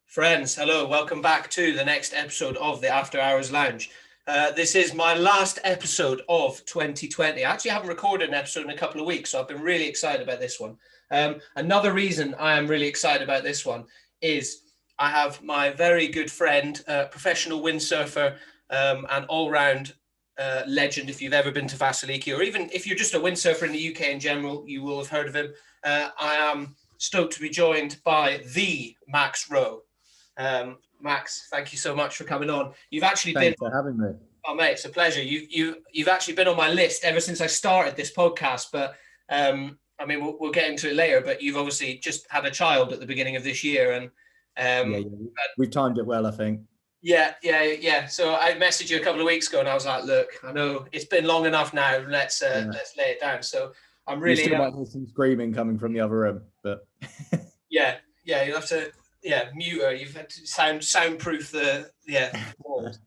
Friends, hello, welcome back to the next episode of the After Hours Lounge. This is my last episode of 2020. I actually haven't recorded an episode in a couple of weeks, so I've been really excited about this one. Another reason I am really excited about this one is I have my very good friend, professional windsurfer, and all-round legend. If you've ever been to Vasiliki, or even if you're just a windsurfer in the UK in general, you will have heard of him. I am stoked to be joined by the Max Rowe. Max, thank you so much for coming on. You've actually Thanks for having me. Oh, mate, it's a pleasure. You've actually been on my list ever since I started this podcast. But I mean, we'll get into it later. But you've obviously just had a child at the beginning of this year, and we've timed it well, I think. Yeah. So I messaged you a couple of weeks ago, and I was like, "Look, I know it's been long enough now. Let's lay it down." So I'm really. You still might hear some screaming coming from the other room, but yeah, you'll have to mute her. You've had to soundproof the walls.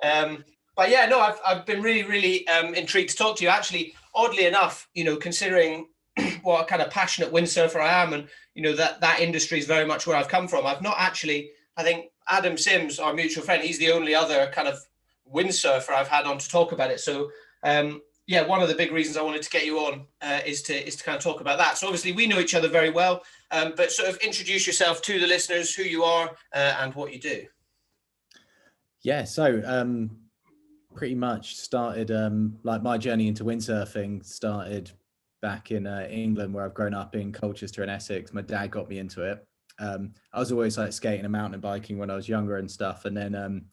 But yeah, no, I've been really intrigued to talk to you. Actually, oddly enough, considering what a kind of passionate windsurfer I am, and that industry is very much where I've come from. I've not actually. I think Adam Sims, our mutual friend, he's the only other kind of windsurfer I've had on to talk about it. So one of the big reasons I wanted to get you on is to kind of talk about that. So obviously we know each other very well, but sort of introduce yourself to the listeners, who you are and what you do. Yeah, so pretty much started like my journey into windsurfing started back in England, where I've grown up in Colchester and Essex. My dad got me into it. I was always like skating and mountain biking when I was younger and stuff, and then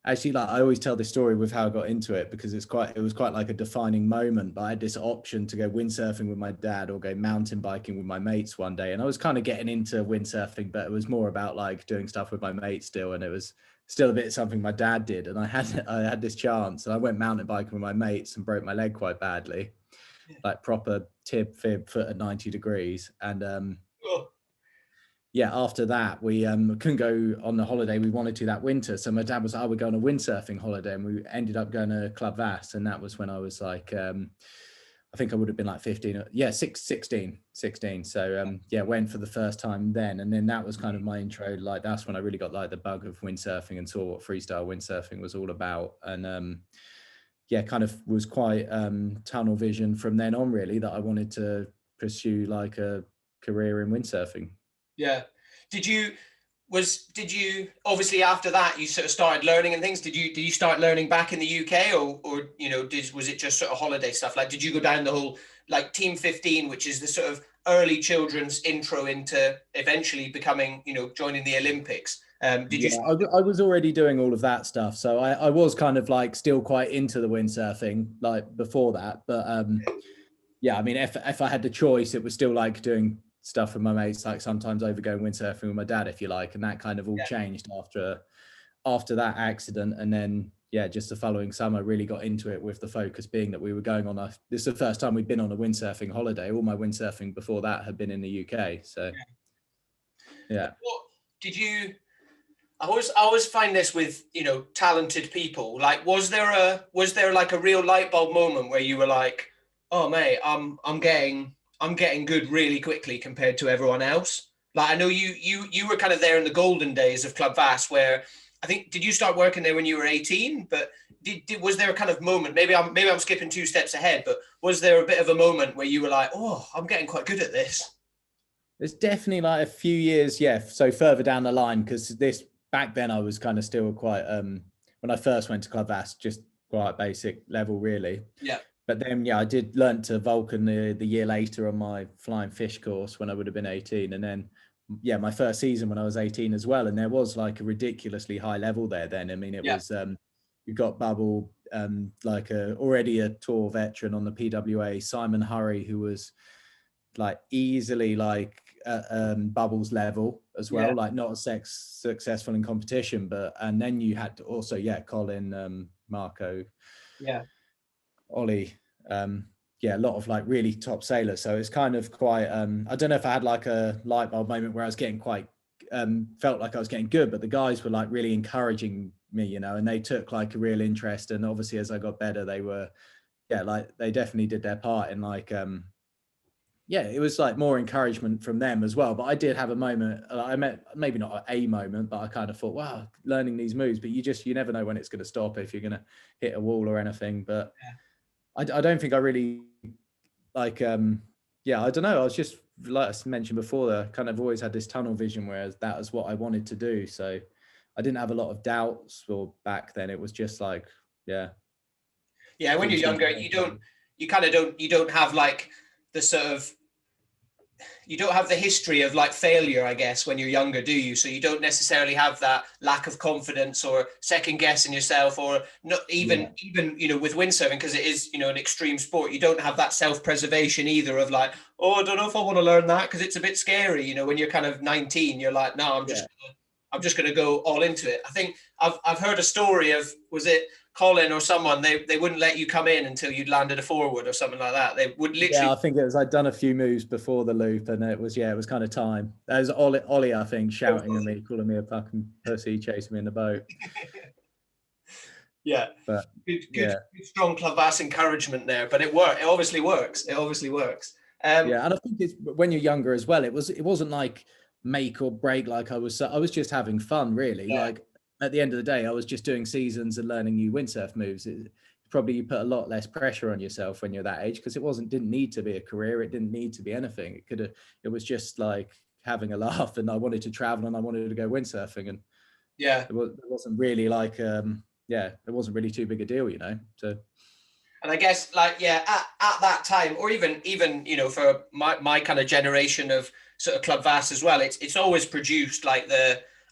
actually, like, I always tell this story with how I got into it, because it was quite like a defining moment. But I had this option to go windsurfing with my dad or go mountain biking with my mates one day, and I was kind of getting into windsurfing, but it was more about like doing stuff with my mates still, and it was still a bit something my dad did. And I had this chance, and I went mountain biking with my mates and broke my leg quite badly, like proper fib foot at 90 degrees, and after that, we couldn't go on the holiday we wanted to that winter. So my dad was like, we're going on a windsurfing holiday. And we ended up going to Club Vass. And that was when I was like, I think I would have been like 16. So went for the first time then. And then that was kind of my intro. Like, that's when I really got like the bug of windsurfing and saw what freestyle windsurfing was all about. And kind of was quite tunnel vision from then on, really, that I wanted to pursue like a career in windsurfing. Yeah. Did you obviously after that you sort of started learning and things? Did you start learning back in the UK or was it just sort of holiday stuff? Like, did you go down the whole like Team 15, which is the sort of early children's intro into eventually becoming, joining the Olympics? I was already doing all of that stuff, so I was kind of like still quite into the windsurfing like before that. But I mean, if I had the choice, it was still like doing stuff with my mates, like sometimes over going windsurfing with my dad, if you like, and that kind of all changed after that accident. And then just the following summer really got into it, with the focus being that we were going on this is the first time we'd been on a windsurfing holiday. All my windsurfing before that had been in the UK. So what did you I always find this with talented people, like was there like a real light bulb moment where you were like, oh mate, I'm getting good really quickly compared to everyone else? Like, I know you were kind of there in the golden days of Club Vass, where I think, did you start working there when you were 18? But was there a kind of moment, maybe I'm skipping 2 steps ahead, but was there a bit of a moment where you were like, oh, I'm getting quite good at this? There's definitely like a few years, so further down the line, because back then I was kind of still quite, when I first went to Club Vass, just quite basic level really. Yeah. But then, I did learn to Vulcan the year later on my flying fish course when I would have been 18. And then, my first season when I was 18 as well. And there was like a ridiculously high level there then. I mean, it was, you've got Bubble, like already a tour veteran on the PWA, Simon Hurry, who was like easily like Bubble's level as well, like not as successful in competition. And then you had to also, Colin, Marco. Yeah. Ollie, a lot of like really top sailors. So it's kind of quite, I don't know if I had like a light bulb moment where I was getting quite, felt like I was getting good, but the guys were like really encouraging me, and they took like a real interest. And obviously as I got better, they were, like they definitely did their part in like, yeah, it was like more encouragement from them as well. But I did have a moment, I met, maybe not a moment, but I kind of thought, wow, learning these moves, but you never know when it's going to stop, if you're going to hit a wall or anything. But I don't think I really like, yeah, I don't know. I was just, like I mentioned before, I kind of always had this tunnel vision, whereas that was what I wanted to do. So I didn't have a lot of doubts, or back then it was just like, yeah. Yeah, when you're younger, you don't have like the sort of, you don't have the history of like failure, I guess, when you're younger, do you? So you don't necessarily have that lack of confidence or second guessing yourself, or not even you know, with windsurfing, because it is, you know, an extreme sport, you don't have that self-preservation either of like, oh, I don't know if I want to learn that because it's a bit scary. You know, when you're kind of 19, you're like, no, I'm just going to go all into it. I think I've heard a story of, was it Colin or someone, they wouldn't let you come in until you'd landed a forward or something like that. They would literally. Yeah, I think it was, I'd done a few moves before the loop, and it was kind of time. That was Ollie, I think, shouting at me, calling me a fucking pussy, chasing me in the boat. Yeah, but good strong Clavas encouragement there, but it worked. It obviously works. Yeah, and I think it's when you're younger as well. It wasn't like make or break. Like I was just having fun, really. Yeah. Like at the end of the day, I was just doing seasons and learning new windsurf moves. Probably you put a lot less pressure on yourself when you're that age, because didn't need to be a career. It didn't need to be anything. It was just like having a laugh, and I wanted to travel and I wanted to go windsurfing, and yeah, it wasn't really like it wasn't really too big a deal, you know. So. And I guess like, yeah, at that time, or even, you know, for my kind of generation of sort of Club Vass as well, it's always produced like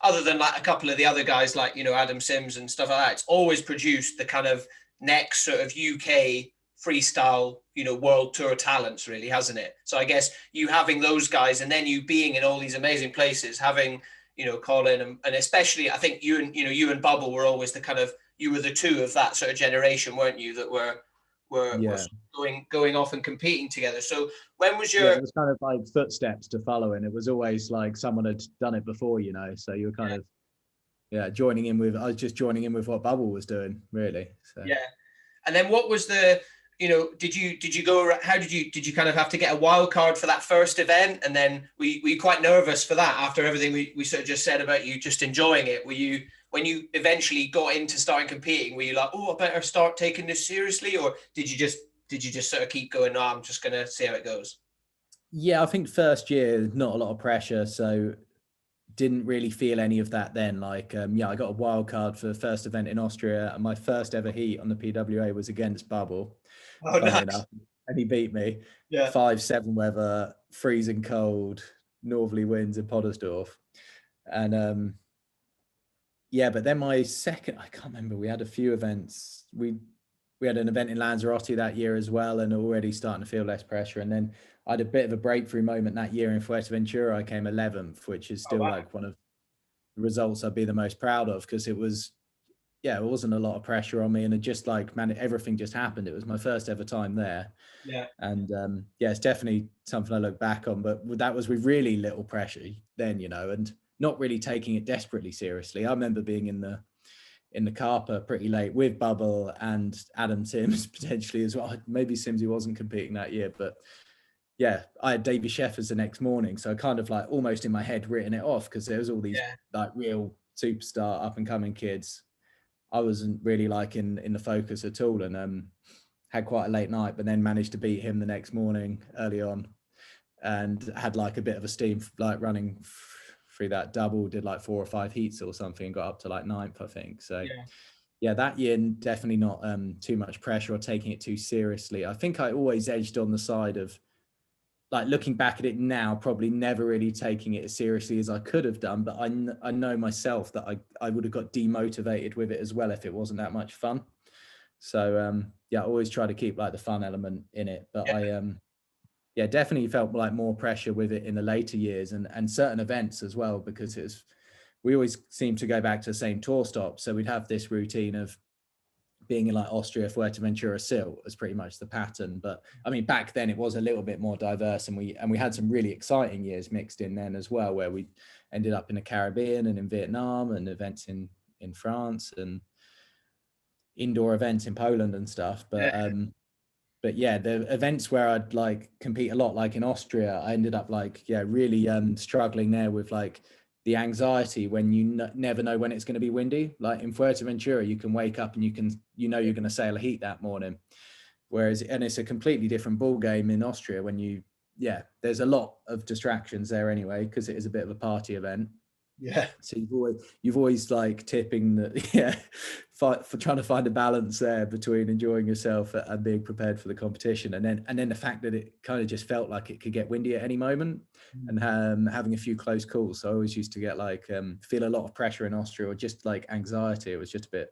other than like a couple of the other guys like, you know, Adam Sims and stuff like that, it's always produced the kind of next sort of UK freestyle, you know, world tour talents, really, hasn't it? So I guess you having those guys, and then you being in all these amazing places, having, you know, Colin and especially I think you and Bubble were always the kind of, you were the two of that sort of generation, weren't you, that were going off and competing together. So when was your... Yeah, it was kind of like footsteps to follow, and it was always like someone had done it before, you know. So you were kind of joining in with. I was just joining in with what Bubble was doing, really. So yeah. And then what was the, you know, did you go, how did you kind of have to get a wild card for that first event? And then were you quite nervous for that after everything we sort of just said about you just enjoying it? Were you, when you eventually got into starting competing, were you like, oh, I better start taking this seriously? Or did you just sort of keep going, no, I'm just going to see how it goes? Yeah, I think first year, not a lot of pressure. So didn't really feel any of that then. Like, I got a wild card for the first event in Austria, and my first ever heat on the PWA was against Bubble. Oh, nice. Enough, and he beat me. Yeah. 5-7 weather, freezing cold, northerly winds in Poddersdorf. And but then my second, I can't remember, we had a few events. We had an event in Lanzarote that year as well, and already starting to feel less pressure. And then I had a bit of a breakthrough moment that year in Fuerteventura. I came 11th, which is still like one of the results I'd be the most proud of, because it wasn't a lot of pressure on me, and it just like, man, everything just happened. It was my first ever time there. Yeah. And it's definitely something I look back on, but that was with really little pressure then, you know, and not really taking it desperately seriously. I remember being in the Carper pretty late with Bubble and Adam Sims potentially as well. Maybe Simsy wasn't competing that year, but I had Davy Sheffers the next morning. So I kind of like almost in my head written it off, because there was all these like real superstar up and coming kids. I wasn't really like in the focus at all, and had quite a late night, but then managed to beat him the next morning early on, and had like a bit of a steam, like running through that double, did like 4 or 5 heats or something, and got up to like 9th, I think. So that year definitely not too much pressure or taking it too seriously. I think I always edged on the side of, like, looking back at it now, probably never really taking it as seriously as I could have done. But I know myself that I would have got demotivated with it as well if it wasn't that much fun. So I always try to keep like the fun element in it. But I definitely felt like more pressure with it in the later years, and certain events as well, because we always seem to go back to the same tour stop. So we'd have this routine of being in like Austria, Fuerteventura, Sil as pretty much the pattern. But I mean, back then it was a little bit more diverse, and we had some really exciting years mixed in then as well, where we ended up in the Caribbean and in Vietnam, and events in France, and indoor events in Poland and stuff. But but yeah, the events where I'd like compete a lot, like in Austria, I ended up like, yeah, really struggling there with like the anxiety when you never know when it's going to be windy. Like in Fuerteventura, you can wake up and you're going to sail a heat that morning. Whereas, and it's a completely different ball game in Austria when there's a lot of distractions there anyway, because it is a bit of a party event. Yeah. So you've always like tipping the for trying to find a balance there between enjoying yourself and being prepared for the competition, and then the fact that it kind of just felt like it could get windy at any moment, and having a few close calls. So I always used to get like feel a lot of pressure in Austria, or just like anxiety. It was just a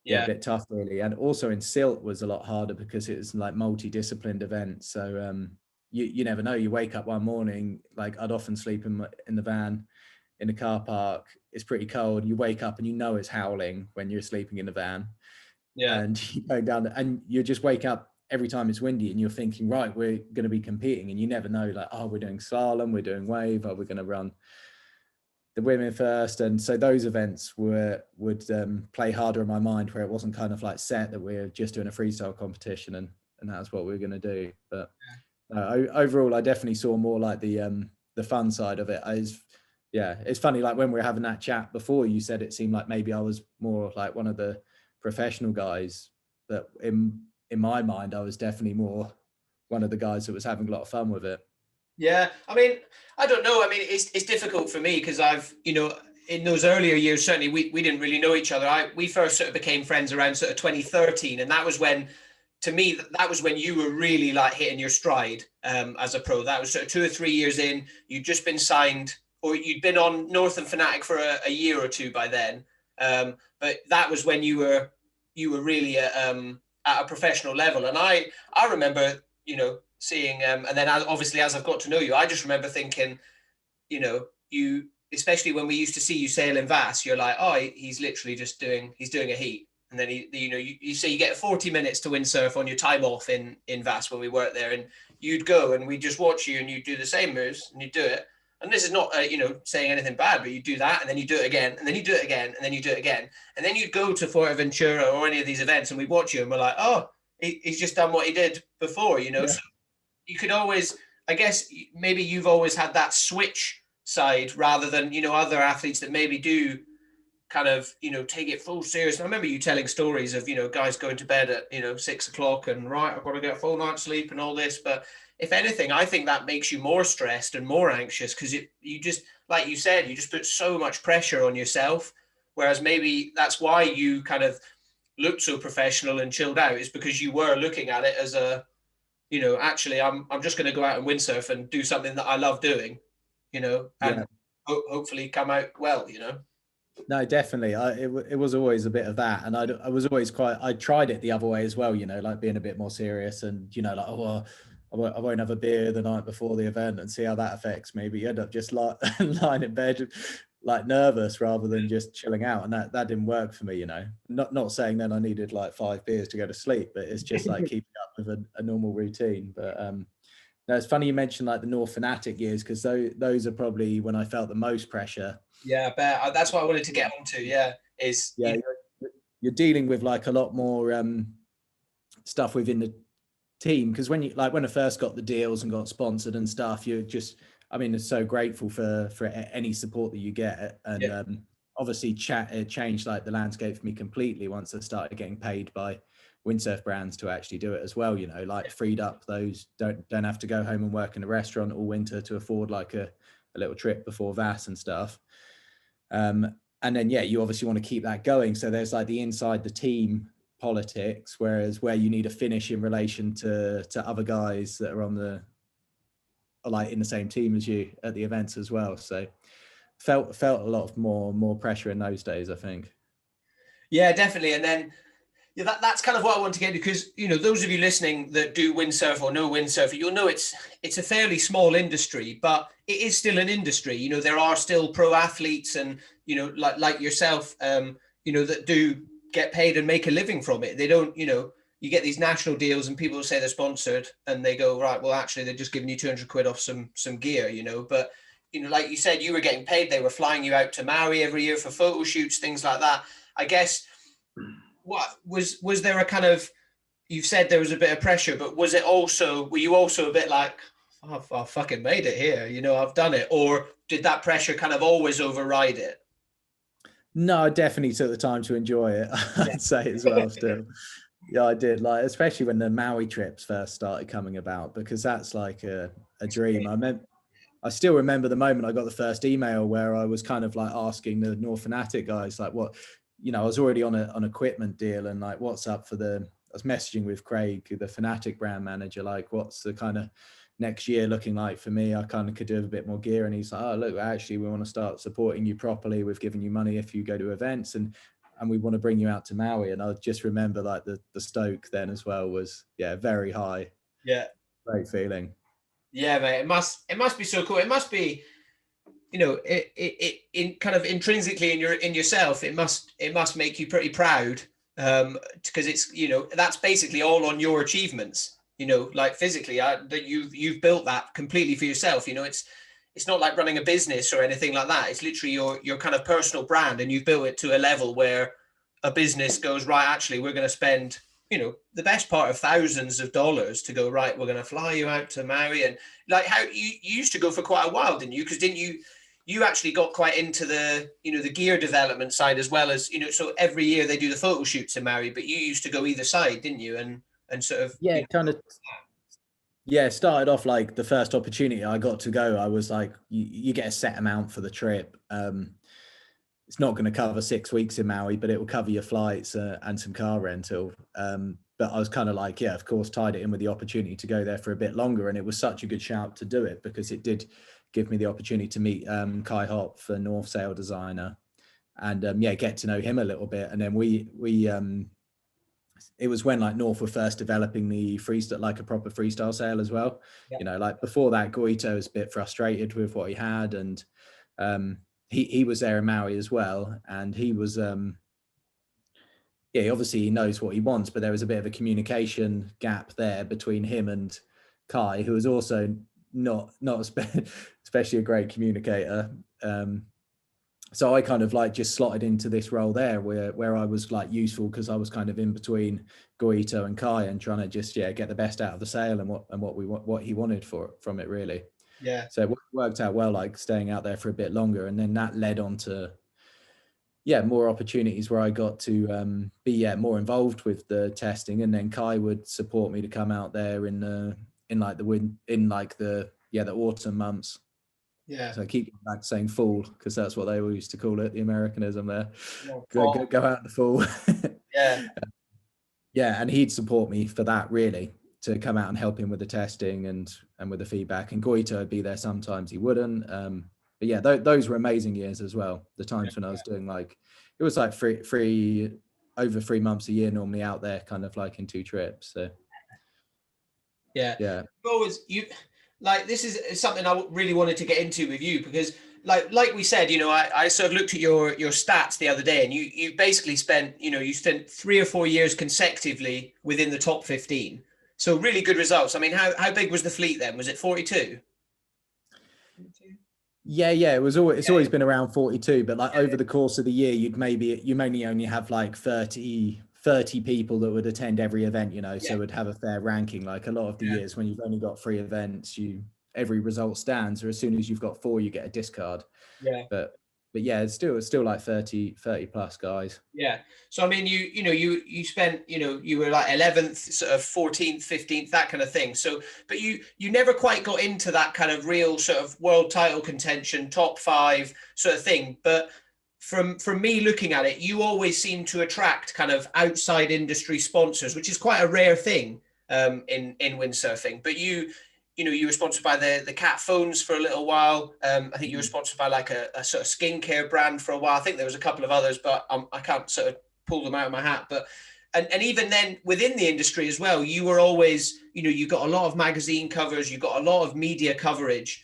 bit tough really. And also in Silt was a lot harder because it was like multi-disciplined event. So you never know. You wake up one morning, like I'd often sleep in the van in the car park. It's pretty cold. You wake up and you know it's howling when you're sleeping in the van. Yeah. And you go down and you just wake up every time it's windy and you're thinking, right, we're going to be competing, and you never know, like, oh, we're doing slalom, we're doing wave, are we going to run the women first? And so those events would play harder in my mind, where it wasn't kind of like set that we're just doing a freestyle competition and that's what we're going to do. But overall, I definitely saw more like the fun side of it. It's funny, like when we were having that chat before, you said it seemed like maybe I was more like one of the professional guys, but in my mind, I was definitely more one of the guys that was having a lot of fun with it. Yeah, I mean, I don't know. I mean, it's difficult for me because I've, in those earlier years, certainly we didn't really know each other. We first sort of became friends around sort of 2013, and that was when, to me, that was when you were really like hitting your stride as a pro. That was sort of 2 or 3 years in. You'd just been signed, or you'd been on Northern Fanatic for a year or two by then. But that was when you were really at a professional level. And I remember, seeing, and then obviously as I've got to know you, I just remember thinking, you, especially when we used to see you sail in Vass, you're like, oh, he's literally just doing a heat. And then you say you get 40 minutes to windsurf on your time off in Vass when we worked there, and you'd go and we'd just watch you and you'd do the same moves and you'd do it. And this is not, saying anything bad, but you do that and then you do it again and then you do it again and then you do it again. And then you'd go to Fuerteventura or any of these events and we'd watch you and we're like, oh, he's just done what he did before, Yeah. So you could always, I guess, maybe you've always had that switch side rather than, other athletes that maybe do kind of, take it full serious. And I remember you telling stories of, guys going to bed at, 6 o'clock and right, I've got to get a full night's sleep and all this. But if anything, I think that makes you more stressed and more anxious because you just, like you said, you just put so much pressure on yourself. Whereas maybe that's why you kind of looked so professional and chilled out, is because you were looking at it as a, actually, I'm just going to go out and windsurf and do something that I love doing, and hopefully come out well, No, definitely. It was always a bit of that. And I was always I tried it the other way as well, like being a bit more serious and, like, oh, well, I won't have a beer the night before the event and see how that affects me. But you end up just like lying in bed, like nervous rather than just chilling out. And that didn't work for me, Not saying then I needed like 5 beers to go to sleep, but it's just like keeping up with a normal routine. But no, it's funny you mentioned like the North Fanatic years, because those are probably when I felt the most pressure. Yeah, I bet. That's what I wanted to get onto. Yeah, you're dealing with like a lot more stuff within the team, because when I first got the deals and got sponsored and stuff, you're just, it's so grateful for any support that you get. And obviously it changed like the landscape for me completely once I started getting paid by windsurf brands to actually do it as well, like freed up those, don't have to go home and work in a restaurant all winter to afford like a little trip before Vass and stuff. And then you obviously want to keep that going, so there's like the inside the team politics, whereas where you need a finish in relation to other guys that are in the same team as you at the events as well. So felt a lot of more pressure in those days, I think. Yeah, definitely. And then that's kind of what I want to get to, because those of you listening that do windsurf or know windsurf, you'll know it's a fairly small industry, but it is still an industry. There are still pro athletes and like yourself, that do get paid and make a living from it. They don't, you get these national deals and people say they're sponsored and they go, right, well, actually they're just giving you 200 quid off some gear, but like you said, you were getting paid. They were flying you out to Maui every year for photo shoots, things like that. I guess, what was there a kind of, you've said there was a bit of pressure, but was it also, were you also a bit like, oh, I've fucking made it here, you know, I've done it? Or did that pressure kind of always override it? No, I definitely took the time to enjoy it. I'd say as well still. Yeah, I did. Like, especially when the Maui trips first started coming about, because that's like a dream. I still remember the moment I got the first email where I was kind of like asking the North Fanatic guys, like, what, you know, I was already on an equipment deal, and like, what's up for I was messaging with Craig, the Fanatic brand manager, like, what's the kind of next year looking like for me? I kind of could do a bit more gear. And he's like, oh, look, actually, we want to start supporting you properly. We've given you money if you go to events, and we want to bring you out to Maui. And I just remember like the stoke then as well was, yeah, very high. Yeah. Great feeling. Yeah, mate. It must be so cool. It must be, you know, it in kind of intrinsically in yourself, it must make you pretty proud. Because it's, you know, that's basically all on your achievements, you know, like physically, that you've built that completely for yourself. You know, it's not like running a business or anything like that. It's literally your kind of personal brand, and you've built it to a level where a business goes, right, actually, we're going to spend, you know, the best part of thousands of dollars to go, right, we're going to fly you out to Maui. And like, how you used to go for quite a while, didn't you? Because didn't you actually got quite into the, you know, the gear development side as well as, you know, so every year they do the photo shoots in Maui, but you used to go either side, didn't you? And sort of, Yeah, you know, kind of. Yeah, started off like the first opportunity I got to go, I was like, you get a set amount for the trip. It's not going to cover 6 weeks in Maui, but it will cover your flights and some car rental. But I was kind of like, yeah, of course, tied it in with the opportunity to go there for a bit longer. And it was such a good shout to do it, because it did give me the opportunity to meet Kai Hopf, the North Sail designer, and yeah, get to know him a little bit. And then we it was when like North were first developing the freestyle, like a proper freestyle sail as well. yeah. You know, like before that, Goito was a bit frustrated with what he had, and he was there in Maui as well, and he was yeah, obviously he knows what he wants, but there was a bit of a communication gap there between him and Kai, who was also not especially a great communicator. So I kind of like just slotted into this role there where I was like useful, because I was kind of in between Goito and Kai, and trying to just, yeah, get the best out of the sail and what he wanted from it, really. Yeah. So it worked out well, like staying out there for a bit longer, and then that led on to, yeah, more opportunities where I got to be more involved with the testing, and then Kai would support me to come out there in the autumn months. Yeah. So I keep back saying fall, because that's what they all used to call it, the Americanism there. No, Go out in the fall. yeah. Yeah, and he'd support me for that, really, to come out and help him with the testing and with the feedback. And Goito would be there sometimes, he wouldn't. But yeah, those were amazing years as well. The times when I was doing like, it was like over 3 months a year normally out there, kind of like in 2 trips. So yeah. Always like, this is something I really wanted to get into with you, because like we said, you know, I sort of looked at your stats the other day, and you basically spent, you know, you spent 3 or 4 years consecutively within the top 15. So really good results. I mean, how big was the fleet then? Was it 42? Yeah, it's always been around 42, but like over the course of the year, you mainly only have like 30 people that would attend every event, you know, so would have a fair ranking. Like a lot of the years when you've only got 3 events, every result stands, or as soon as you've got 4, you get a discard. Yeah. But yeah, it's still like 30 plus guys. Yeah. So I mean, you spent, you know, you were like 11th, sort of 14th, 15th, that kind of thing. So, but you never quite got into that kind of real sort of world title contention, top 5 sort of thing. But from me looking at it, you always seem to attract kind of outside industry sponsors, which is quite a rare thing in windsurfing. But you were sponsored by the Cat phones for a little while. I think you were sponsored by like a sort of skincare brand for a while. I think there was a couple of others, but I can't sort of pull them out of my hat. But and even then within the industry as well, you were always, you know, you got a lot of magazine covers, you got a lot of media coverage.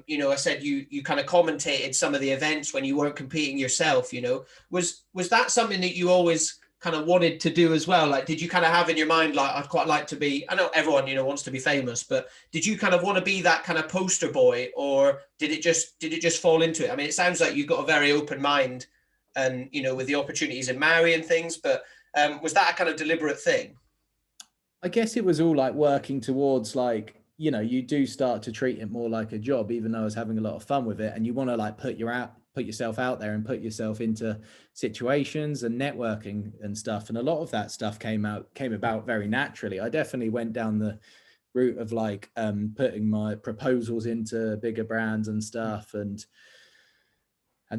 You know, I said you kind of commentated some of the events when you weren't competing yourself. You know, was that something that you always kind of wanted to do as well? Like, did you kind of have in your mind, like, I'd quite like to be, I know everyone, you know, wants to be famous, but did you kind of want to be that kind of poster boy, or did it just fall into it? I mean, it sounds like you've got a very open mind, and, you know, with the opportunities in Maui and things, but was that a kind of deliberate thing? I guess it was all like working towards like, you know, you do start to treat it more like a job, even though I was having a lot of fun with it. And you want to like put yourself out there and put yourself into situations and networking and stuff. And a lot of that stuff came about very naturally. I definitely went down the route of like putting my proposals into bigger brands and stuff and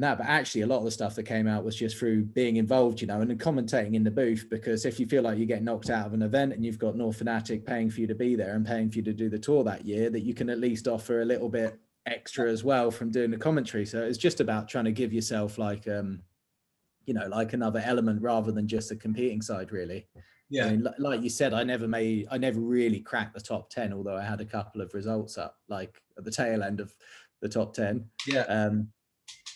that, but actually a lot of the stuff that came out was just through being involved, you know, and then commentating in the booth, because if you feel like you get knocked out of an event and you've got North Fanatic paying for you to be there and paying for you to do the tour that year, that you can at least offer a little bit extra as well from doing the commentary. So it's just about trying to give yourself like, you know, like another element rather than just the competing side, really. Yeah. I mean, like you said, I never really cracked the top 10, although I had a couple of results up, like at the tail end of the top 10. Yeah.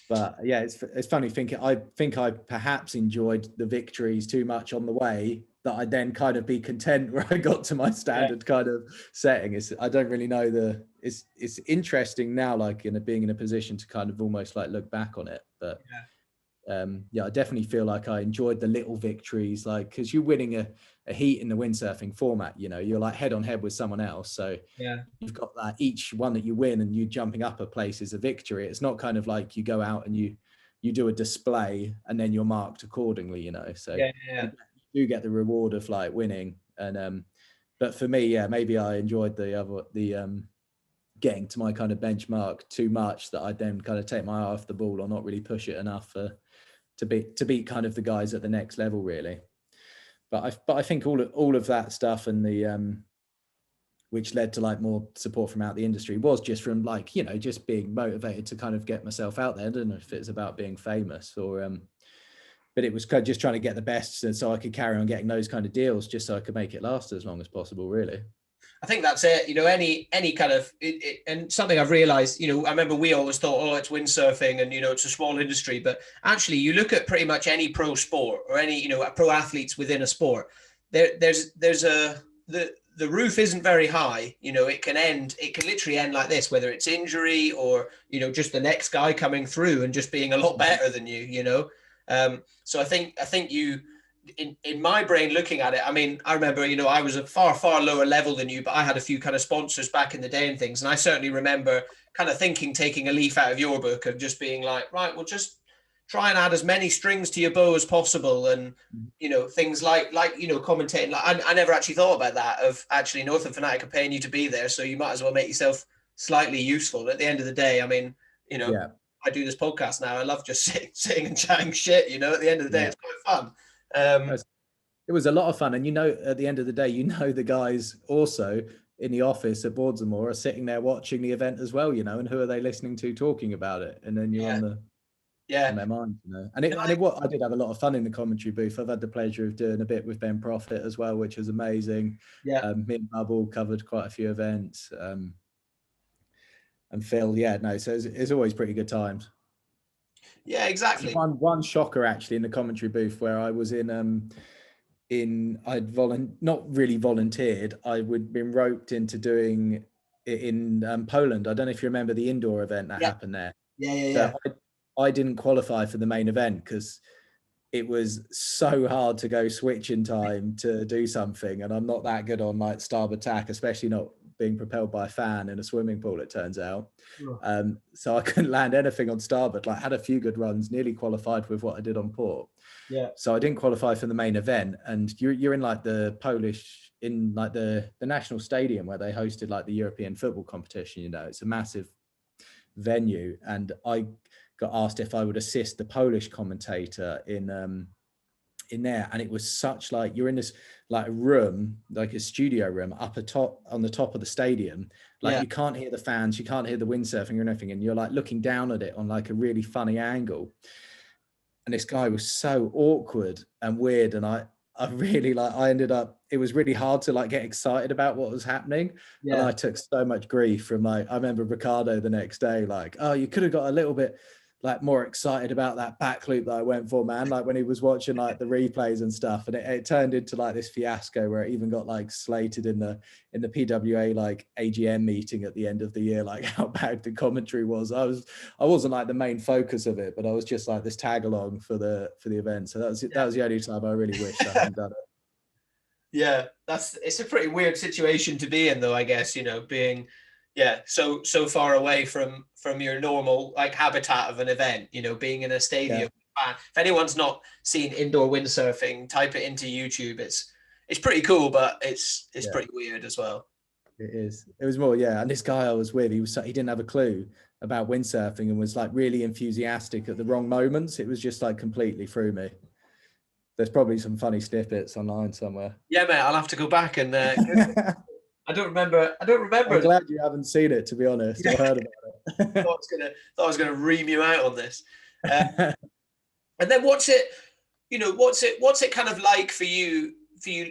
But yeah, it's funny thinking. I think I perhaps enjoyed the victories too much on the way, that I'd then kind of be content where I got to my standard kind of setting. I don't really know it's interesting now, like being in a position to kind of almost like look back on it. But yeah, I definitely feel like I enjoyed the little victories, like because you're winning a heat in the windsurfing format, you know, you're like head on head with someone else. So you've got that each one that you win and you jumping up a place is a victory. It's not kind of like you go out and you do a display and then you're marked accordingly, you know. So you do get the reward of like winning. And but for me, yeah, maybe I enjoyed the getting to my kind of benchmark too much, that I then kind of take my eye off the ball or not really push it enough to beat kind of the guys at the next level, really. But I think all of that stuff and the which led to like more support from out the industry was just from like, you know, just being motivated to kind of get myself out there. I don't know if it's about being famous or but it was kind of just trying to get the best, and so I could carry on getting those kind of deals just so I could make it last as long as possible, really. I think that's it. You know, any kind of and something I've realized, you know, I remember we always thought, oh, it's windsurfing and, you know, it's a small industry. But actually, you look at pretty much any pro sport or any, you know, pro athletes within a sport, there's the roof isn't very high. You know, it can literally end like this, whether it's injury or, you know, just the next guy coming through and just being a lot better than you know. So I think you, in my brain looking at it, I mean, I remember, you know, I was a far lower level than you, but I had a few kind of sponsors back in the day and things. And I certainly remember kind of taking a leaf out of your book of just being like, right, well, just try and add as many strings to your bow as possible. And, you know, things like, you know, commentating, like I never actually thought about that, of actually North and Fanatic are paying you to be there. So you might as well make yourself slightly useful. At the end of the day, I mean, you know, I do this podcast now. I love just sitting and chatting shit, you know, at the end of the day, it's quite fun. It was a lot of fun, and you know, at the end of the day, you know, the guys also in the office at Boardsmore are sitting there watching the event as well, you know, and who are they listening to talking about it? And then you're on their mind, you know. And I did have a lot of fun in the commentary booth. I've had the pleasure of doing a bit with Ben Profit as well, which was amazing. Me and Bubble covered quite a few events, and Phil, so it's always pretty good times. Yeah, exactly. One shocker actually in the commentary booth where I was not really volunteered. I would been roped into doing it in Poland. I don't know if you remember the indoor event that happened there. Yeah. I didn't qualify for the main event because it was so hard to go switch in time to do something, and I'm not that good on like starboard tack, especially not being propelled by a fan in a swimming pool, it turns out. So I couldn't land anything on starboard. Like, had a few good runs, nearly qualified with what I did on port. So I didn't qualify for the main event, and you're in like the Polish, in like the national stadium where they hosted like the European football competition. You know, it's a massive venue, and I got asked if I would assist the Polish commentator in there, and it was such like, you're in this like room, like a studio room up on the top of the stadium, like you can't hear the fans, you can't hear the windsurfing or anything, and you're like looking down at it on like a really funny angle. And this guy was so awkward and weird, and I really like, I ended up, it was really hard to like get excited about what was happening. And I took so much grief from like, I remember Ricardo the next day like, oh, you could have got a little bit like more excited about that back loop that I went for, man. Like when he was watching like the replays and stuff, and it turned into like this fiasco where it even got like slated in the PWA like AGM meeting at the end of the year, like how bad the commentary was. I wasn't like the main focus of it, but I was just like this tag along for the event. So that was the only time I really wished I hadn't done it. Yeah, it's a pretty weird situation to be in, though, I guess, being, so far away from your normal like habitat of an event, being in a Yeah, stadium. If anyone's not seen indoor windsurfing, type it into YouTube. It's pretty cool, but it's yeah, pretty weird as well. it is. It was more, yeah. And this guy I was with, he didn't have a clue about windsurfing and was like really enthusiastic at the wrong moments. It was just like completely threw me. There's probably some funny snippets online somewhere. Yeah, mate, I'll have to go back and I don't remember. I don't I'm remember. glad you haven't seen it, to be honest, or heard about Thought I was gonna ream you out on this. And then what's it kind of like for you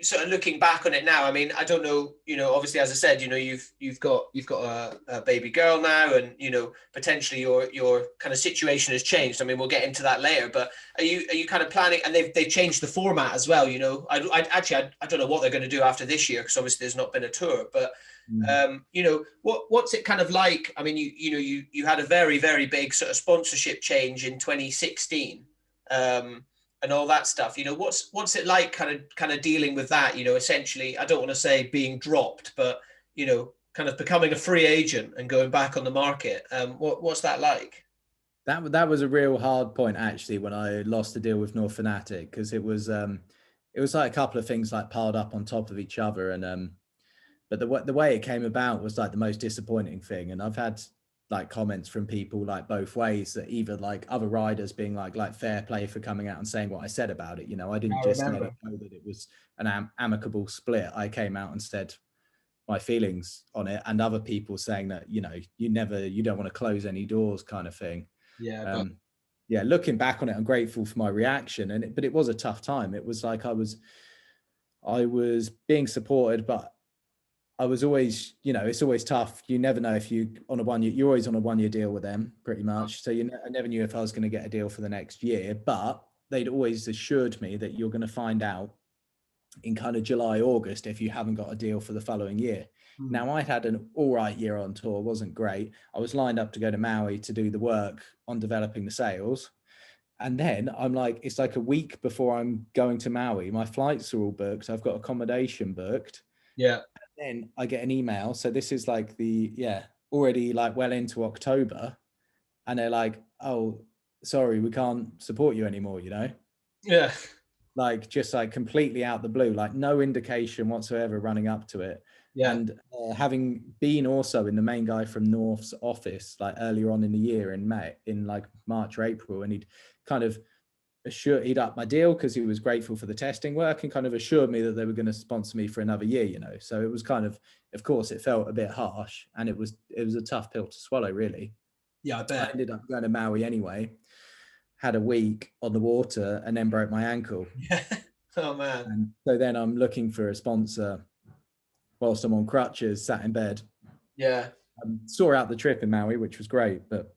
sort of looking back on it now? I mean, I don't know, obviously, as I said, you've got a baby girl now, and potentially your kind of situation has changed. I mean, we'll get into that later, but are you kind of planning? And they've changed the format as well. I don't know what they're going to do after this year, because obviously there's not been a tour, but what's it kind of like? I mean, you had a very, very big sort of sponsorship change in 2016. And all that stuff, what's it like kind of dealing with that, essentially, I don't want to say being dropped, but, kind of becoming a free agent and going back on the market. What's that like? That was a real hard point, actually, when I lost the deal with North Fanatic, because it was like a couple of things like piled up on top of each other. And but the way it came about was like the most disappointing thing. And I've had like comments from people like both ways, that either like other riders being like fair play for coming out and saying what I said about it. I didn't just let it go that it was an amicable split. I came out and said my feelings on it, and other people saying that, you don't want to close any doors kind of thing. Yeah. Yeah, looking back on it, I'm grateful for my reaction. But it was a tough time. It was like I was being supported, but I was always, it's always tough. You never know if you're always on a 1 year deal with them, pretty much. So I never knew if I was going to get a deal for the next year, but they'd always assured me that you're going to find out in kind of July, August, if you haven't got a deal for the following year. Now, I'd had an all right year on tour, wasn't great. I was lined up to go to Maui to do the work on developing the sails. And then I'm like, it's like a week before I'm going to Maui. My flights are all booked. I've got accommodation booked. Yeah. Then I get an email. So this is like already like well into October. And they're like, oh, sorry, we can't support you anymore, Yeah. Like just like completely out the blue, like no indication whatsoever running up to it. Yeah. And having been also in the main guy from North's office, like earlier on in the year in like March or April, and he'd kind of he'd up my deal because he was grateful for the testing work, and kind of assured me that they were going to sponsor me for another year, so it was kind of course it felt a bit harsh, and it was a tough pill to swallow, really. Yeah, I bet. I ended up going to Maui anyway, had a week on the water, and then broke my ankle. Yeah. Oh man. And so then I'm looking for a sponsor whilst I'm on crutches, sat in bed. Yeah. Saw out the trip in Maui, which was great, but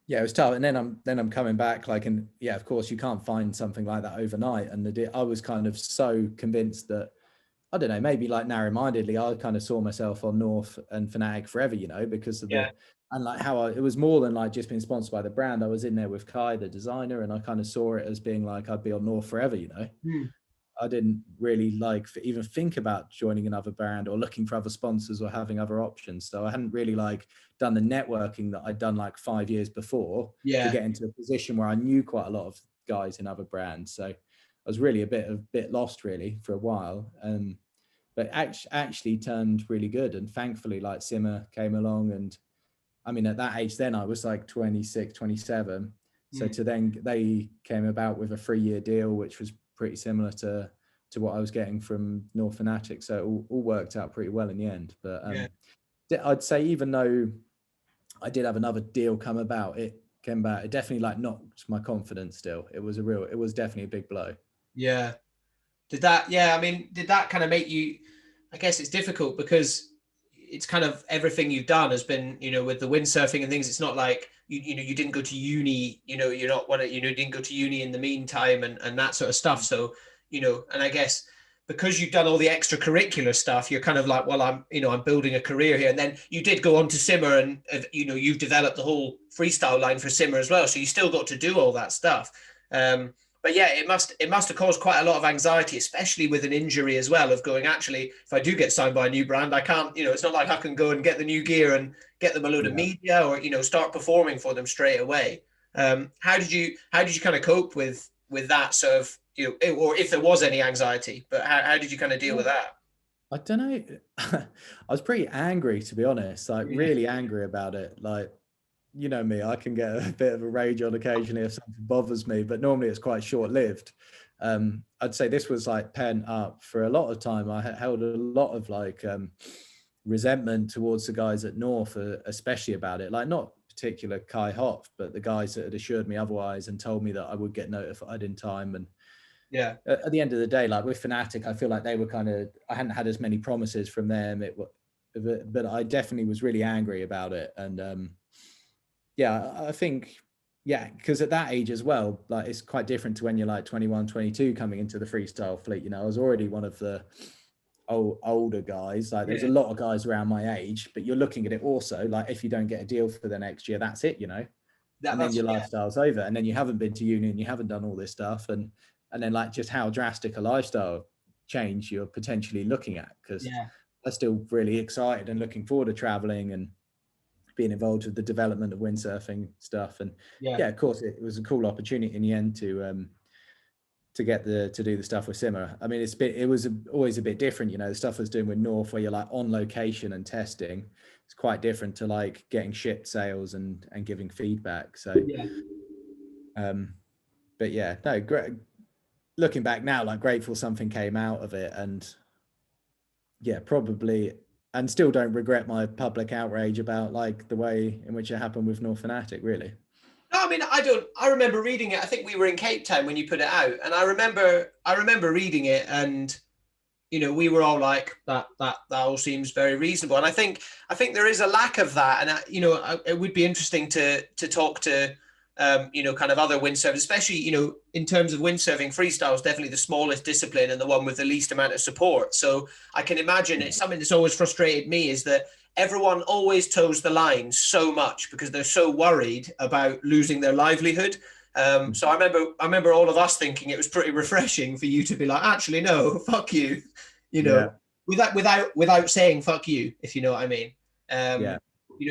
yeah, it was tough. And then I'm coming back, like, and yeah, of course you can't find something like that overnight. And I was kind of so convinced that, I don't know, maybe like narrow-mindedly, I kind of saw myself on North and Fanatic forever, because of and like how it was more than like just being sponsored by the brand. I was in there with Kai, the designer, and I kind of saw it as being like, I'd be on North forever, I didn't really even think about joining another brand or looking for other sponsors or having other options. So I hadn't really like done the networking that I'd done like 5 years before to get into a position where I knew quite a lot of guys in other brands. So I was really a bit lost really for a while. But actually turned really good. And thankfully, like Simmer came along, and I mean, at that age then I was like 26, 27. So to then they came about with a 3-year deal, which was pretty similar to what I was getting from North Fanatic. So it all worked out pretty well in the end. But I'd say, even though I did have another deal come about, it definitely like knocked my confidence still. It was definitely a big blow. Yeah. Did that kind of make you, I guess it's difficult because it's kind of everything you've done has been, with the windsurfing and things. It's not like you didn't go to uni, you're not didn't go to uni in the meantime and that sort of stuff. So, and I guess because you've done all the extracurricular stuff, you're kind of like, well, I'm building a career here. And then you did go on to Simmer, and you've developed the whole freestyle line for Simmer as well. So you still got to do all that stuff. but yeah, it must have caused quite a lot of anxiety, especially with an injury as well, of going, actually, if I do get signed by a new brand, I can't, it's not like I can go and get the new gear and get them a load of media, or, start performing for them straight away. How did you kind of cope with that sort of, or if there was any anxiety, but how did you kind of deal with that? I don't know. I was pretty angry, to be honest, like really angry about it. Like, you know me, I can get a bit of a rage on occasionally if something bothers me, but normally it's quite short-lived. I'd say this was like pent up for a lot of time. I held a lot of like resentment towards the guys at North, especially about it. Like, not particular Kai Hoff, but the guys that had assured me otherwise and told me that I would get notified in time. And yeah, at the end of the day, like with Fnatic, I feel like they were I hadn't had as many promises from them. But I definitely was really angry about it. And yeah, I think, because at that age as well, like it's quite different to when you're like 21, 22 coming into the freestyle fleet. I was already one of the older guys. Like there's a lot of guys around my age, but you're looking at it also like, if you don't get a deal for the next year, that's it, and then your lifestyle's over, and then you haven't been to uni and you haven't done all this stuff, and then like just how drastic a lifestyle change you're potentially looking at, because I'm still really excited and looking forward to traveling and being involved with the development of windsurfing stuff. And of course it was a cool opportunity in the end to get to do the stuff with Simmer. I mean, it was always a bit different, the stuff I was doing with North, where you're like on location and testing. It's quite different to like getting shipped sales and giving feedback. So but yeah, no, great. Looking back now, like grateful something came out of it, and probably, and still don't regret my public outrage about like the way in which it happened with North Fnatic, really. No, I mean, I remember reading it. I think we were in Cape Town when you put it out, and I remember reading it, and we were all like, that all seems very reasonable. And I think there is a lack of that, and it would be interesting to talk to kind of other windsurfers, especially in terms of windsurfing. Freestyle is definitely the smallest discipline and the one with the least amount of support. So I can imagine it's something that's always frustrated me, is that everyone always toes the line so much because they're so worried about losing their livelihood. So I remember all of us thinking it was pretty refreshing for you to be like, actually, no, fuck you, without saying fuck you, if you know what I mean.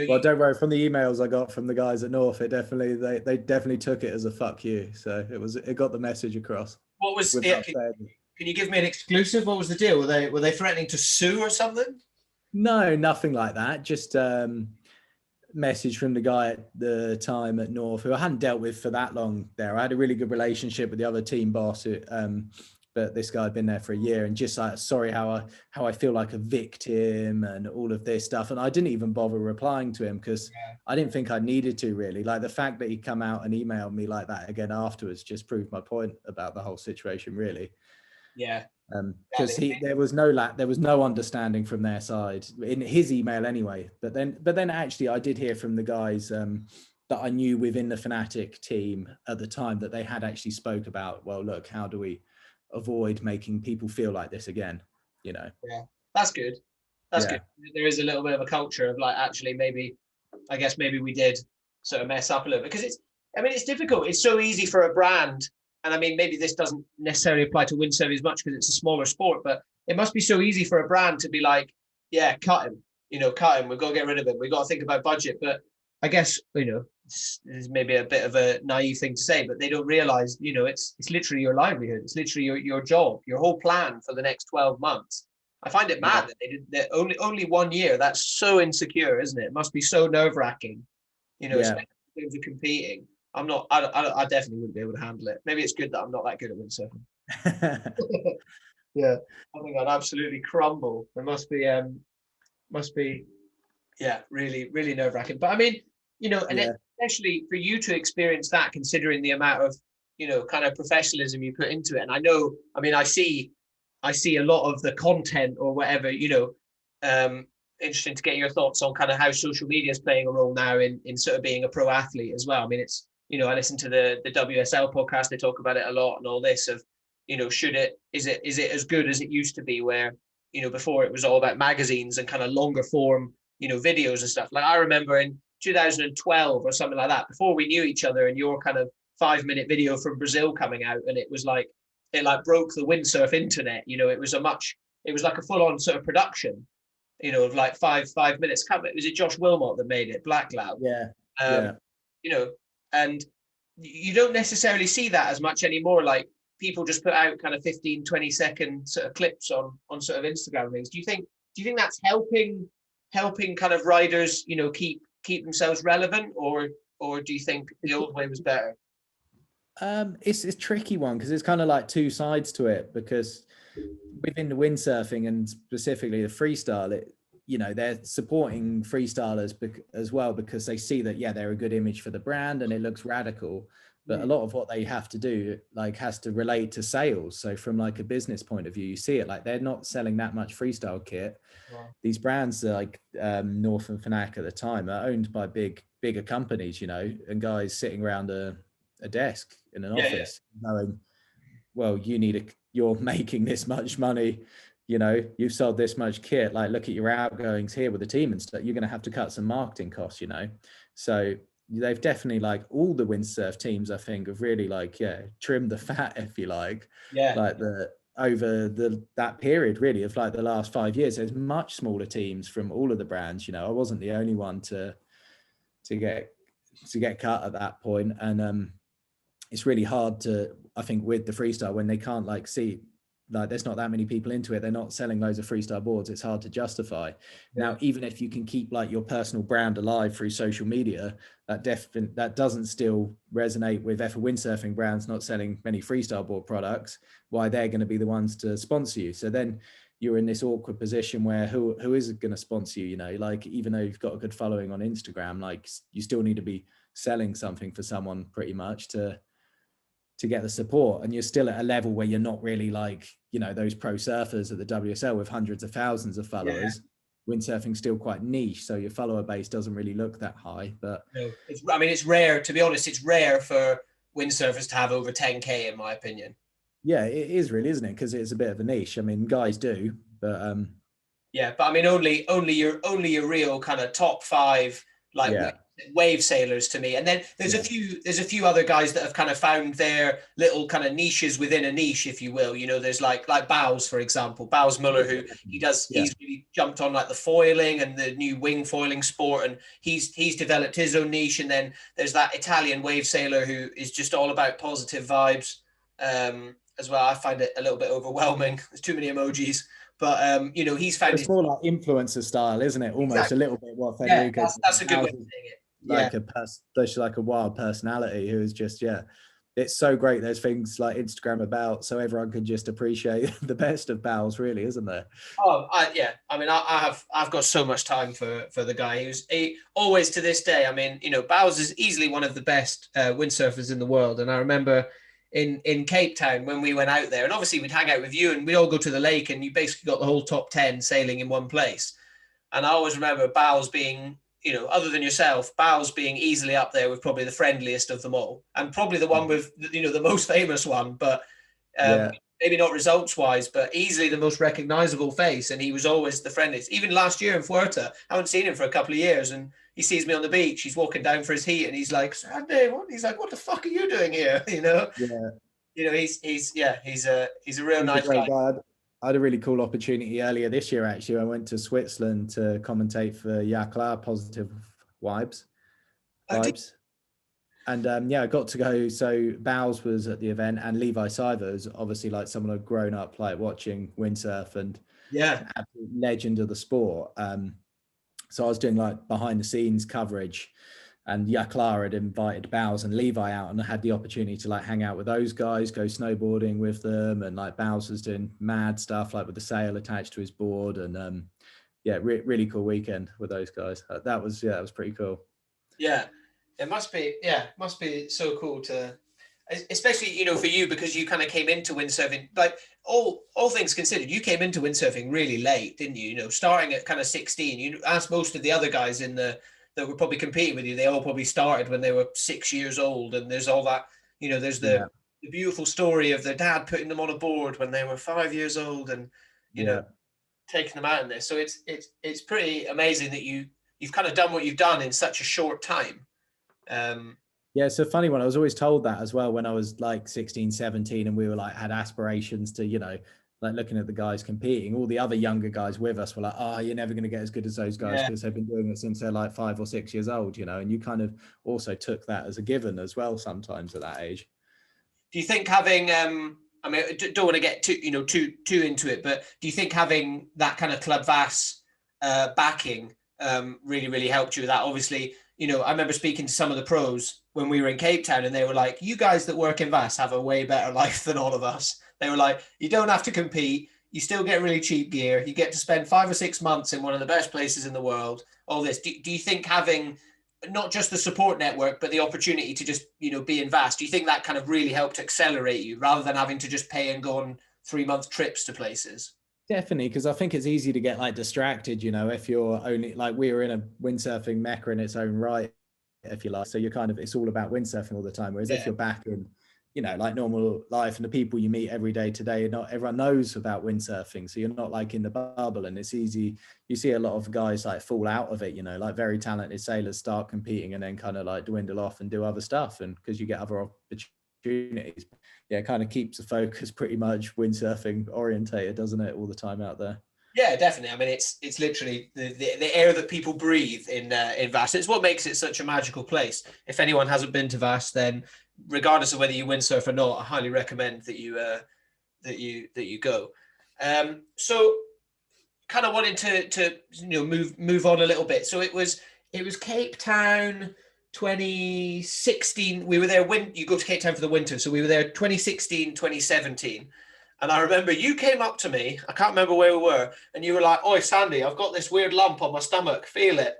Well, don't worry. From the emails I got from the guys at North, they definitely took it as a fuck you. So it got the message across. What was it? Can you give me an exclusive? What was the deal? Were they threatening to sue or something? No, nothing like that. Just message from the guy at the time at North, who I hadn't dealt with for that long there. I had a really good relationship with the other team boss, but this guy had been there for a year, and just like, sorry how I feel like a victim and all of this stuff. And I didn't even bother replying to him because I didn't think I needed to, really. Like the fact that he'd come out and emailed me like that again afterwards just proved my point about the whole situation, really. Because there was no understanding from their side in his email anyway. But then actually I did hear from the guys that I knew within the Fnatic team at the time that they had actually spoke about, well, look, how do we avoid making people feel like this again? That's good. Good. There is a little bit of a culture of like, actually, maybe we did sort of mess up a little bit, because it's difficult. It's so easy for a brand. And I mean, maybe this doesn't necessarily apply to windsurfing as much because it's a smaller sport, but it must be so easy for a brand to be like, yeah, cut him. We've got to get rid of him. We've got to think about budget. But I guess, this is maybe a bit of a naive thing to say, but they don't realize, it's literally your livelihood. It's literally your job, your whole plan for the next 12 months. I find it mad that they did that only 1 year. That's so insecure, isn't it? It must be so nerve wracking, especially in terms of competing. I definitely wouldn't be able to handle it. Maybe it's good that I'm not that good at windsurfing. I think I'd absolutely crumble. It must be really, really nerve wracking. But I mean, and especially for you to experience that, considering the amount of, kind of professionalism you put into it. And I see a lot of the content or whatever, interesting to get your thoughts on kind of how social media is playing a role now in sort of being a pro athlete as well. I mean, it's, I listen to the WSL podcast. They talk about it a lot and all this of, is it as good as it used to be, where, before it was all about magazines and kind of longer form, videos and stuff. Like I remember in 2012 or something like that, before we knew each other and your kind of 5-minute video from Brazil coming out, and it was like, it like broke the windsurf internet. You know, it was like a full on sort of production, you know, of like 5 minutes. Was it Josh Wilmot that made it? Black Cloud. Yeah. Um, you know, and you don't necessarily see that as much anymore. Like people just put out kind of 15-20 second sort of clips on sort of Instagram things. Do you think that's helping kind of riders, you know, keep themselves relevant, or do you think the old way was better? It's a tricky one because it's kind of like two sides to it, because within the windsurfing and specifically the freestyle, you know, they're supporting freestylers as well, because they see that, yeah, they're a good image for the brand and it looks radical. But a lot of what they have to do like has to relate to sales. So from like a business point of view, you see it like they're not selling that much freestyle kit. Wow. These brands like North and Fnac at the time are owned by bigger companies, you know, and guys sitting around a desk in an office knowing, well, you're making this much money, you know, you've sold this much kit, like look at your outgoings here with the team and stuff, you're going to have to cut some marketing costs, you know. So they've definitely, like all the windsurf teams, I think, have really like trimmed the fat, if you like, like that period really of like the last 5 years. There's much smaller teams from all of the brands, you know. I wasn't the only one to get cut at that point. And it's really hard to, I think, with the freestyle, when they can't like see, like there's not that many people into it, they're not selling loads of freestyle boards, it's hard to justify. Now, even if you can keep like your personal brand alive through social media, that doesn't still resonate with if a windsurfing brand's not selling many freestyle board products, why they're going to be the ones to sponsor you. So then you're in this awkward position where who is going to sponsor you, you know, like even though you've got a good following on Instagram, like you still need to be selling something for someone pretty much to get the support. And you're still at a level where you're not really like, you know, those pro surfers at the WSL with hundreds of thousands of followers. Windsurfing's still quite niche, so your follower base doesn't really look that high. But no, it's rare, to be honest. It's rare for windsurfers to have over 10K, in my opinion. Yeah, it is really, isn't it? Because it's a bit of a niche. I mean, guys do, but but I mean, only your real kind of top 5 like wave sailors to me. And then there's a few other guys that have kind of found their little kind of niches within a niche, if you will. You know, there's like Bows, for example, Bows Muller, who he's really jumped on like the foiling and the new wing foiling sport, and he's developed his own niche. And then there's that Italian wave sailor who is just all about positive vibes as well. I find it a little bit overwhelming. There's too many emojis. But you know, he's found it's more like influencer style, isn't it? Almost a little bit what Federico. That's a good way of saying it. Like a wild personality who is just it's so great. There's things like Instagram about, so everyone can just appreciate the best of Bowles, really, isn't there? I mean, I've got so much time for the guy. He always to this day. I mean, you know, Bowles is easily one of the best windsurfers in the world. And I remember in Cape Town when we went out there, and obviously we'd hang out with you, and we'd all go to the lake, and you basically got the whole top 10 sailing in one place. And I always remember Bowles being, you know, other than yourself, Bowles being easily up there with probably the friendliest of them all, and probably the one with, you know, the most famous one, but maybe not results wise, but easily the most recognizable face. And he was always the friendliest. Even last year in Fuerta, I haven't seen him for a couple of years, and he sees me on the beach. He's walking down for his heat, and he's like, "Sunday, what?" He's like, "What the fuck are you doing here?" You know? Yeah. You know, he's a real nice guy. I had a really cool opportunity earlier this year, actually. I went to Switzerland to commentate for Yakla Positive Vibes. And I got to go. So Bowles was at the event, and Levi Sivers, obviously like someone who'd grown up like watching windsurf and legend of the sport. So I was doing like behind the scenes coverage, and Yakla had invited Bowles and Levi out, and I had the opportunity to like hang out with those guys, go snowboarding with them, and like Bowles was doing mad stuff like with the sail attached to his board, and really cool weekend with those guys. That was pretty cool. Yeah, it must be so cool to, especially, you know, for you, because you kind of came into windsurfing, like all things considered, you came into windsurfing really late, didn't you? You know, starting at kind of 16. You asked most of the other guys that were probably competing with you, they all probably started when they were 6 years old. And there's all that, you know, there's the beautiful story of their dad putting them on a board when they were 5 years old, and you know, taking them out in this. So it's pretty amazing that you've kind of done what you've done in such a short time. Yeah, it's a funny one. I was always told that as well when I was like 16, 17, and we were like had aspirations to, like looking at the guys competing. All the other younger guys with us were like, oh, you're never going to get as good as those guys Yeah. because they've been doing it since they're like 5 or 6 years old, and you kind of also took that as a given as well sometimes at that age. Do you think having, I mean, I don't want to get too into it, but do you think having that kind of Club VAS backing really, really helped you with that? Obviously, I remember speaking to some of the pros when we were in Cape Town, and they were like, you guys that work in VAS have a way better life than all of us. They were like, you don't have to compete. You still get really cheap gear. You get to spend 5 or 6 months in one of the best places in the world. All this. Do you think having not just the support network, but the opportunity to just, be in VAS, do you think that kind of really helped accelerate you rather than having to just pay and go on 3-month trips to places? Definitely, because I think it's easy to get like distracted, if you're only like we were in a windsurfing mecca in its own right, if you like. So you're kind of, it's all about windsurfing all the time. Whereas if you're back in, like normal life and the people you meet every day today, not everyone knows about windsurfing. So you're not like in the bubble, and it's easy. You see a lot of guys like fall out of it, like very talented sailors start competing and then kind of like dwindle off and do other stuff. And because you get other opportunities, it kind of keeps the focus pretty much windsurfing orientated, doesn't it, all the time out there? Yeah, definitely. I mean, it's literally the air that people breathe in VAS. It's what makes it such a magical place. If anyone hasn't been to VAS, then regardless of whether you windsurf or not, I highly recommend that you go. So, kind of wanting to move on a little bit. So it was Cape Town 2016. We were there when you go to Cape Town for the winter. So we were there 2016, 2017. And I remember you came up to me, I can't remember where we were, and you were like, "Oi, Sandy, I've got this weird lump on my stomach, feel it."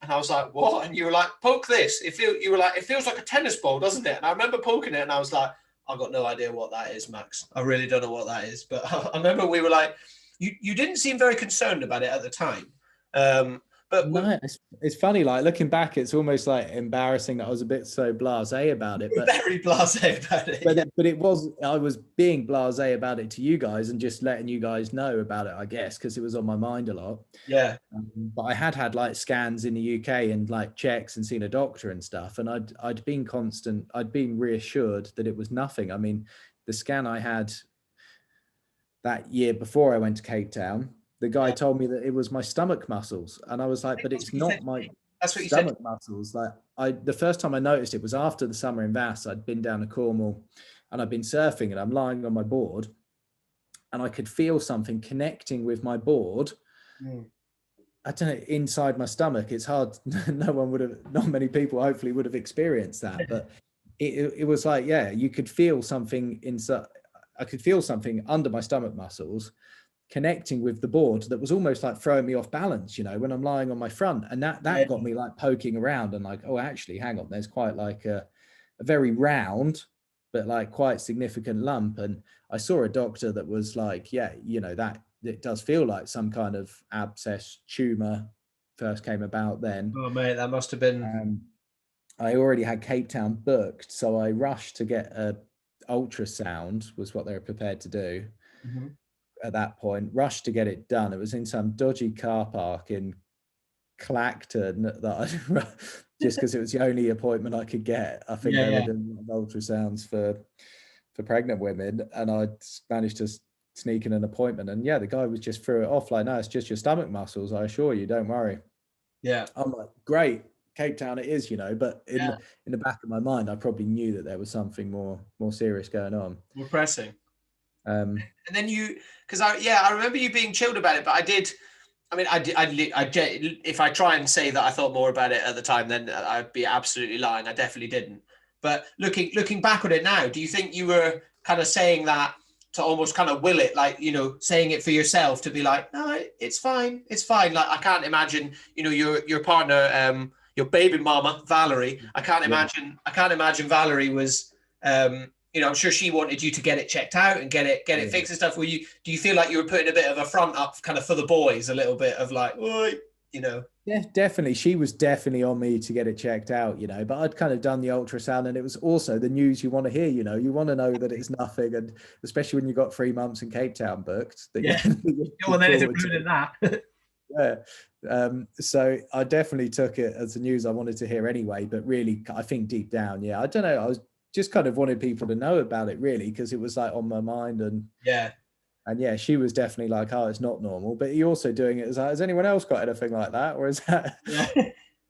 And I was like, "What?" And you were like, "Poke this." You were like, "It feels like a tennis ball, doesn't it?" And I remember poking it, and I was like, "I've got no idea what that is, Max. I really don't know what that is." But I remember we were like, you didn't seem very concerned about it at the time. But no, it's funny, like looking back, it's almost like embarrassing that I was a bit so blasé about it. But very blasé about it. But it was, I was being blasé about it to you guys and just letting you guys know about it, I guess, because it was on my mind a lot. Yeah. But I had like scans in the UK and like checks and seen a doctor and stuff, and I'd been reassured that it was nothing. I mean, the scan I had that year before I went to Cape Town, the guy told me that it was my stomach muscles, and I was like, but it's not my stomach muscles. Like the first time I noticed it was after the summer in VAS. I'd been down to Cornwall and I'd been surfing, and I'm lying on my board and I could feel something connecting with my board. I don't know, inside my stomach. It's hard. Not many people hopefully would have experienced that, but it was like, yeah, you could feel something inside. I could feel something under my stomach muscles connecting with the board that was almost like throwing me off balance, when I'm lying on my front. And that got me like poking around and like, oh, actually, hang on, there's quite like a very round, but like quite significant lump. And I saw a doctor that was like, yeah, that it does feel like some kind of abscess tumor first came about then. Oh, mate, that must have been... I already had Cape Town booked, so I rushed to get a ultrasound, was what they were prepared to do. At that point, rushed to get it done. It was in some dodgy car park in Clacton that just because it was the only appointment I could get. I think they were doing ultrasounds for pregnant women, and I managed to sneak in an appointment. And the guy was just threw it off like, "No, it's just your stomach muscles. I assure you, don't worry." Yeah, I'm like, great, Cape Town it is, but in the back of my mind, I probably knew that there was something more serious going on, more pressing. And then I remember you being chilled about it, but if I try and say that I thought more about it at the time, then I'd be absolutely lying. I definitely didn't. But looking back on it now, do you think you were kind of saying that to almost kind of will it, like, saying it for yourself to be like, no, it's fine. Like, I can't imagine, your partner, your baby mama, Valerie, I can't imagine Valerie was, I'm sure she wanted you to get it checked out and get it fixed and stuff. Do you feel like you were putting a bit of a front up kind of for the boys, a little bit of like, oi, Yeah, definitely. She was definitely on me to get it checked out, but I'd kind of done the ultrasound, and it was also the news you want to hear, you want to know that it's nothing. And especially when you got 3 months in Cape Town booked. That well, then it's included that. Yeah. So I definitely took it as the news I wanted to hear anyway, but really, I think deep down, yeah, I don't know. I was just kind of wanted people to know about it really, because it was like on my mind. Yeah. And yeah, she was definitely like, oh, it's not normal. But he also doing it as like, has anyone else got anything like that? Or is that? Yeah.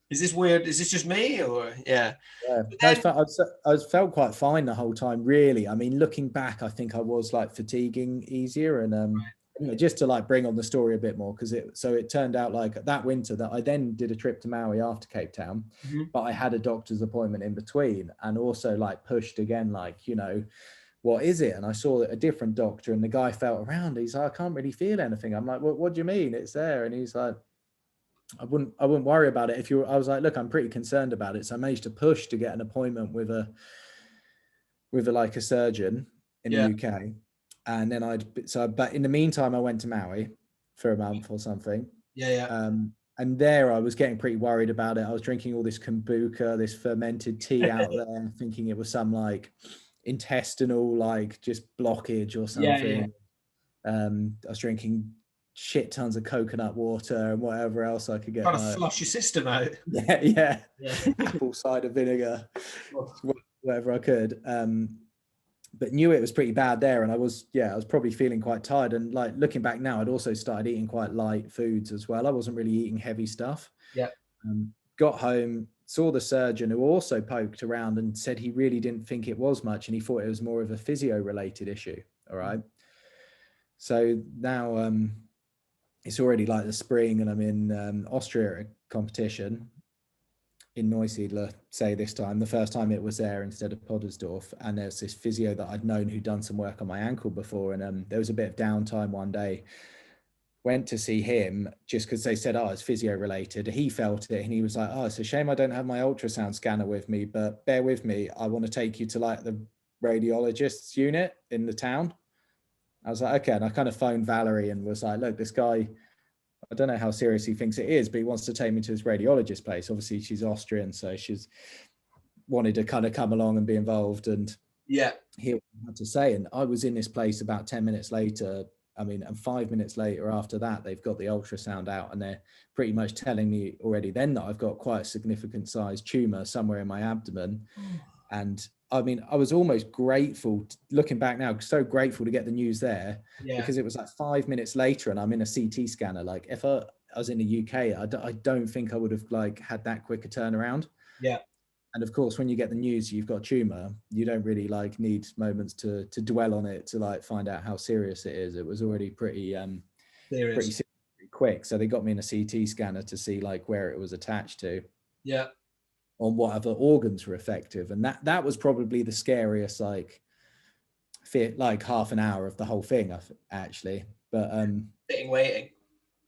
Is this weird? Is this just me? Or yeah. Yeah, But no, then, I felt quite fine the whole time, really. I mean, looking back, I think I was like fatiguing easier, and you know, just to like bring on the story a bit more, because it turned out like that winter that I then did a trip to Maui after Cape Town, Mhm. but I had a doctor's appointment in between, and also like pushed again, like, you know, what is it? And I saw a different doctor, and the guy felt around. He's like, I can't really feel anything. I'm like, what do you mean? It's there. And he's like, I wouldn't worry about it if you were. I was like, look, I'm pretty concerned about it. So I managed to push to get an appointment with a like a surgeon in the yeah. UK. And then but in the meantime, I went to Maui for a month or something. Yeah. Yeah. And there I was getting pretty worried about it. I was drinking all this kombucha, this fermented tea out there, thinking it was some like intestinal, like just blockage or Yeah. Yeah. something. I was drinking shit tons of coconut water and whatever else I could get. Trying to flush your system out. Yeah. Yeah. Apple cider vinegar, Oh. whatever I could. But knew it was pretty bad there, and I was probably feeling quite tired. And like looking back now, I'd also started eating quite light foods as well. I wasn't really eating heavy stuff. Yeah. Got home, saw the surgeon, who also poked around and said he really didn't think it was much, and he thought it was more of a physio related issue. All right. So now it's already like the spring, and I'm in Austria at a competition in Neusiedler, say this time. The first time it was there instead of Poddersdorf, and there's this physio that I'd known who'd done some work on my ankle before, and there was a bit of downtime one day. Went to see him just because they said, oh, it's physio related. He felt it, and he was like, oh, it's a shame I don't have my ultrasound scanner with me, but bear with me. I want to take you to like the radiologist's unit in the town. I was like, okay. And I kind of phoned Valerie and was like, look, this guy, I don't know how serious he thinks it is, but he wants to take me to his radiologist place. Obviously, she's Austrian, so she's wanted to kind of come along and be involved and Yeah. hear what I had to say. And I was in this place about 10 minutes later. I mean, and 5 minutes later after that, they've got the ultrasound out, and they're pretty much telling me already then that I've got quite a significant sized tumor somewhere in my abdomen. And I mean, I was almost grateful, looking back now, so grateful to get the news there, because it was like 5 minutes later and I'm in a CT scanner. Like if I was in the UK, I don't think I would have like had that quick a turnaround. Yeah. And of course, when you get the news you've got a tumor, you don't really like need moments to dwell on it to like find out how serious it is. It was already pretty serious, pretty quick. So they got me in a CT scanner to see like where it was attached to. Yeah. On what other organs were effective, and that was probably the scariest like half an hour of the whole thing actually. But waiting.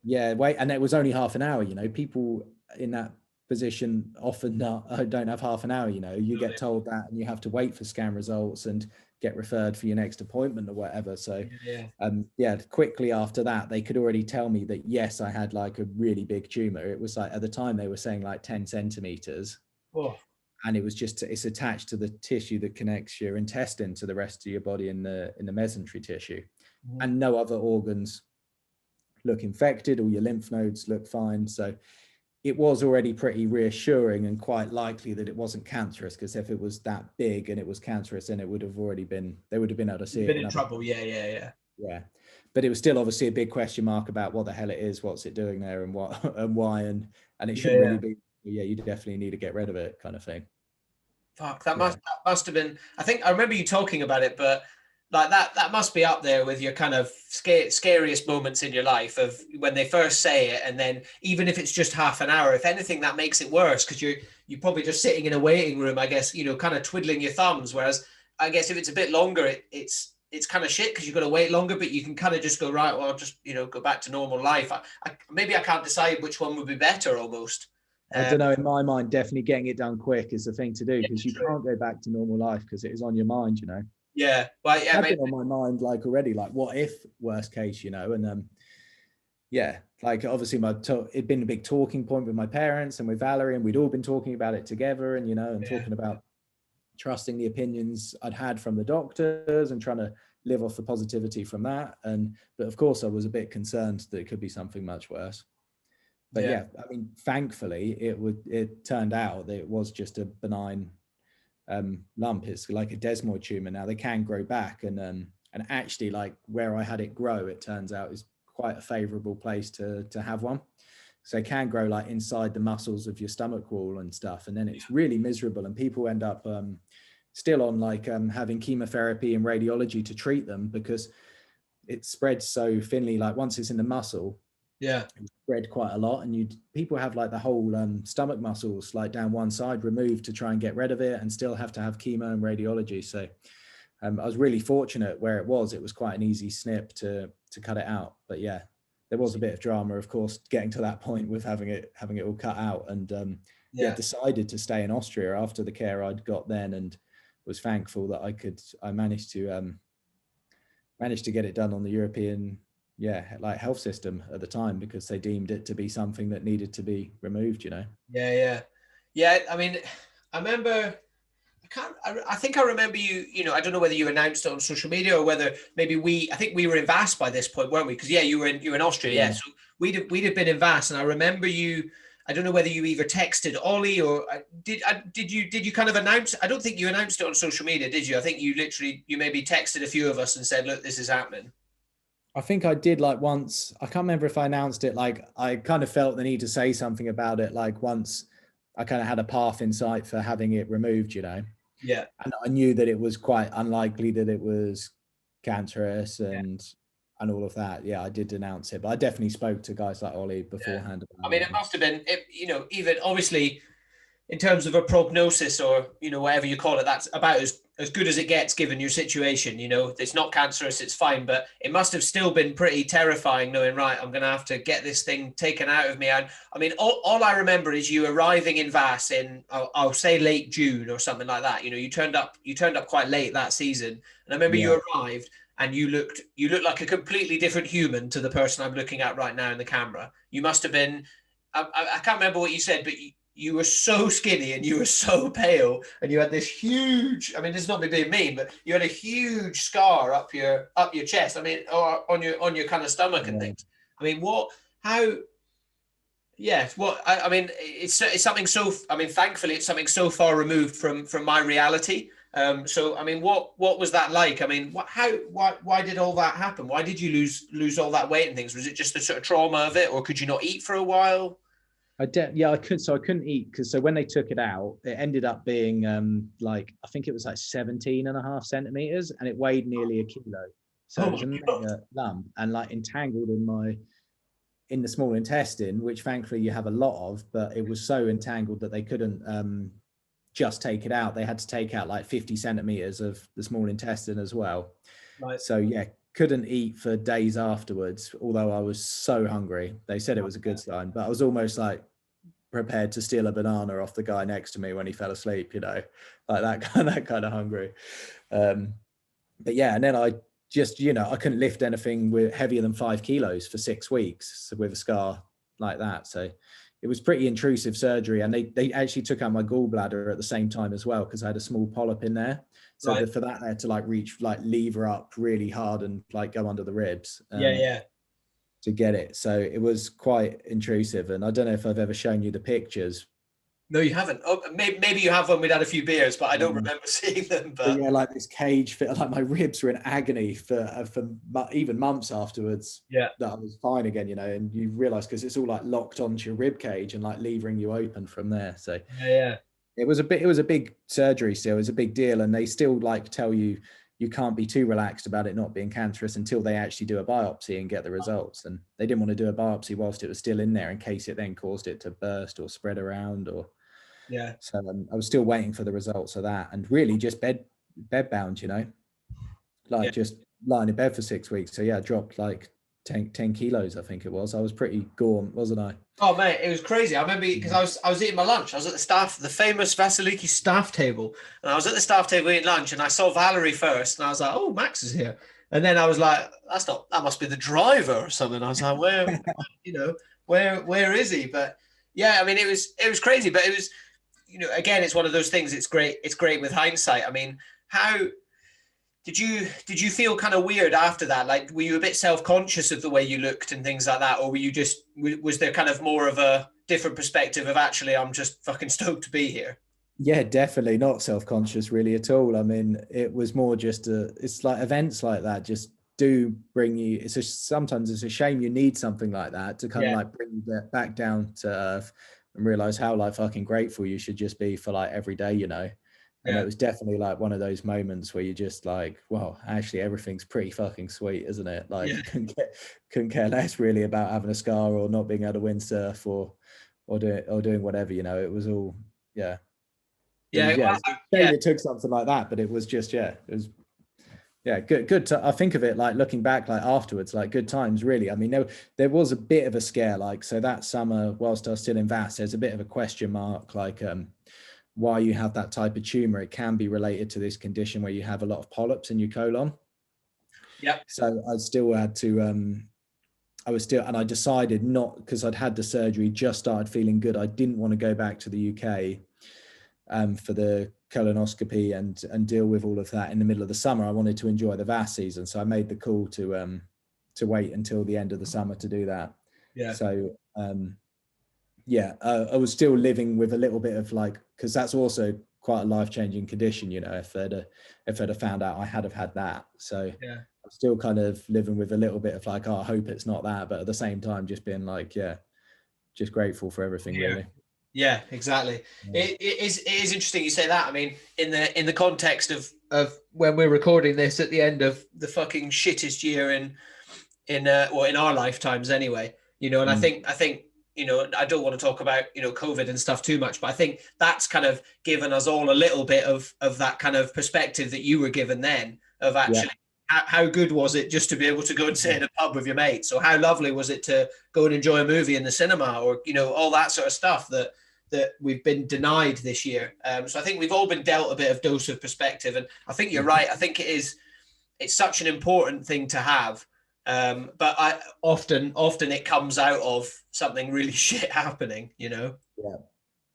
Yeah, wait, and it was only half an hour. You know, people in that position often don't have half an hour. You know, you get told that and you have to wait for scan results and get referred for your next appointment or whatever. So quickly after that they could already tell me that yes, I had like a really big tumor. It was like at the time they were saying like 10 centimeters. Oh. And it was it's attached to the tissue that connects your intestine to the rest of your body in the mesentery tissue. Mm-hmm. And no other organs look infected, or your lymph nodes look fine. So it was already pretty reassuring and quite likely that it wasn't cancerous, because if it was that big and it was cancerous, then it would have already been, they would have been able to see it. In trouble. Yeah. But it was still obviously a big question mark about what the hell it is, what's it doing there, and what and why, and it shouldn't really be. Yeah, you definitely need to get rid of it, kind of thing. Fuck, that must have been. I think I remember you talking about it, but like that must be up there with your kind of scariest moments in your life, of when they first say it, and then even if it's just half an hour, if anything, that makes it worse, because you're probably just sitting in a waiting room, I guess, you know, kind of twiddling your thumbs. Whereas I guess if it's a bit longer, it's kind of shit because you've got to wait longer, but you can kind of just go, right, well, I'll just, you know, go back to normal life. Maybe I can't decide which one would be better almost. I don't know, in my mind, definitely getting it done quick is the thing to do, because you can't go back to normal life because it is on your mind, you know. Yeah, well, yeah, it's been on my mind like already, like what if, worst case, you know. And like obviously it'd been a big talking point with my parents and with Valerie, and we'd all been talking about it together, and you know, and talking about trusting the opinions I'd had from the doctors and trying to live off the positivity from that. But of course I was a bit concerned that it could be something much worse. But yeah, I mean, thankfully it turned out that it was just a benign lump. It's like a desmoid tumor. Now they can grow back, and actually, like where I had it grow, it turns out is quite a favorable place to have one. So it can grow like inside the muscles of your stomach wall and stuff, and then it's really miserable, and people end up still on like having chemotherapy and radiology to treat them, because it spreads so thinly. Like once it's in the muscle, it spread quite a lot, and people have like the whole stomach muscles like down one side removed to try and get rid of it, and still have to have chemo and radiology. So I was really fortunate where it was quite an easy snip to cut it out. But yeah, there was a bit of drama, of course, getting to that point with having it all cut out, and decided to stay in Austria after the care I'd got then, and was thankful that I managed to get it done on the European like health system at the time, because they deemed it to be something that needed to be removed, you know. I mean, I remember, I think I remember you know, I don't know whether you announced it on social media or whether maybe I think we were in Vass by this point, weren't we? Because you were in Austria. So we'd have been in Vass, and I remember you, I don't know whether you either texted Ollie or did you kind of announce? I don't think you announced it on social media, did you? I think you maybe texted a few of us and said, look, this is happening. I think I did, like once. I can't remember if I announced it. Like I kind of felt the need to say something about it. Like once I kind of had a path in sight for having it removed, you know. Yeah. And I knew that it was quite unlikely that it was cancerous and all of that. Yeah, I did announce it, but I definitely spoke to guys like Ollie beforehand. I mean, it must have been, you know, even obviously in terms of a prognosis, or, you know, whatever you call it, that's about as good as it gets given your situation. You know, it's not cancerous, it's fine, but it must have still been pretty terrifying knowing, right, I'm going to have to get this thing taken out of me. And I mean, all I remember is you arriving in Vass in, I'll say late June or something like that. You know, you turned up quite late that season. And I remember you arrived and you looked like a completely different human to the person I'm looking at right now in the camera. You must have been, I can't remember what you said, but you were so skinny and you were so pale, and you had this huge, I mean, this is not me being mean, but you had a huge scar up your chest. I mean, or on your kind of stomach and things. I mean, I mean, it's something so, I mean, thankfully it's something so far removed from my reality. So, I mean, what was that like? I mean, why did all that happen? Why did you lose all that weight and things? Was it just the sort of trauma of it, or could you not eat for a while? I could. So I couldn't eat, because when they took it out, it ended up being like, I think it was like 17.5 centimeters, and it weighed nearly a kilo. So it was a mega lump, and like entangled in the small intestine, which thankfully you have a lot of, but it was so entangled that they couldn't just take it out. They had to take out like 50 centimeters of the small intestine as well. Right. So yeah, couldn't eat for days afterwards, although I was so hungry. They said it was a good sign, but I was almost like prepared to steal a banana off the guy next to me when he fell asleep, you know, like that kind of hungry. But yeah, and then I just, you know, I couldn't lift anything with heavier than 5 kilos for 6 weeks with a scar like that. So it was pretty intrusive surgery, and they actually took out my gallbladder at the same time as well, because I had a small polyp in there. So for that, they had to like lever up really hard and like go under the ribs. To get it. So it was quite intrusive, and I don't know if I've ever shown you the pictures. No, you haven't. Oh, maybe you have when we'd had a few beers, but I don't remember seeing them. But yeah, like this cage fit, like my ribs were in agony for even months afterwards. Yeah, that I was fine again, you know, and you realise, because it's all like locked onto your rib cage and like levering you open from there. So it was a big surgery still. It was a big deal, and they still like tell you can't be too relaxed about it not being cancerous until they actually do a biopsy and get the results. And they didn't want to do a biopsy whilst it was still in there, in case it then caused it to burst or spread around, or so I was still waiting for the results of that, and really just bed bound, you know, like just lying in bed for 6 weeks. So yeah, I dropped like 10 kilos, I think it was. I was pretty gaunt, wasn't I? Oh mate, it was crazy. I remember, because I was eating my lunch. I was at the famous Vasiliki staff table, and I was at the staff table eating lunch, and I saw Valerie first, and I was like, oh, Max is here. And then I was like, that must be the driver or something. I was like, where, you know, where is he? But yeah, I mean, it was crazy, but it was, you know, again, it's one of those things. It's great with hindsight. I mean, how did you feel kind of weird after that? Like, were you a bit self-conscious of the way you looked and things like that, or were you just, was there kind of more of a different perspective of actually I'm just fucking stoked to be here? Yeah, definitely not self-conscious really at all. I mean, it was more just it's like events like that just do bring you, sometimes it's a shame you need something like that to kind of like bring you back down to earth and realize how like fucking grateful you should just be for like every day, you know. And it was definitely like one of those moments where you just like, well, actually everything's pretty fucking sweet, isn't it? Like couldn't care less really about having a scar or not being able to windsurf or doing whatever, you know. It was all it took something like that, but it was just it was good I think of it like looking back like afterwards, like good times really. I mean, there was a bit of a scare, like, so that summer whilst I was still in VAS, there's a bit of a question mark, like why you have that type of tumor. It can be related to this condition where you have a lot of polyps in your colon. So I still had to and I decided not, because I'd had the surgery, just started feeling good, I didn't want to go back to the UK for the colonoscopy and deal with all of that in the middle of the summer. I wanted to enjoy the VAS season, so I made the call to wait until the end of the summer to do that. So I was still living with a little bit of like, because that's also quite a life-changing condition, you know, if I'd have found out I had that. So I'm still kind of living with a little bit of like, oh, I hope it's not that, but at the same time just being like, just grateful for everything really. Yeah, exactly. It is interesting you say that. I mean, in the context of when we're recording this at the end of the fucking shittest year in our lifetimes anyway, you know, and I think, you know, I don't want to talk about, you know, COVID and stuff too much, but I think that's kind of given us all a little bit of that kind of perspective that you were given then of actually how good was it just to be able to go and sit in a pub with your mates, or how lovely was it to go and enjoy a movie in the cinema, or, you know, all that sort of stuff that we've been denied this year. So I think we've all been dealt a bit of dose of perspective, and I think you're right. I think it's such an important thing to have. But often it comes out of something really shit happening, you know?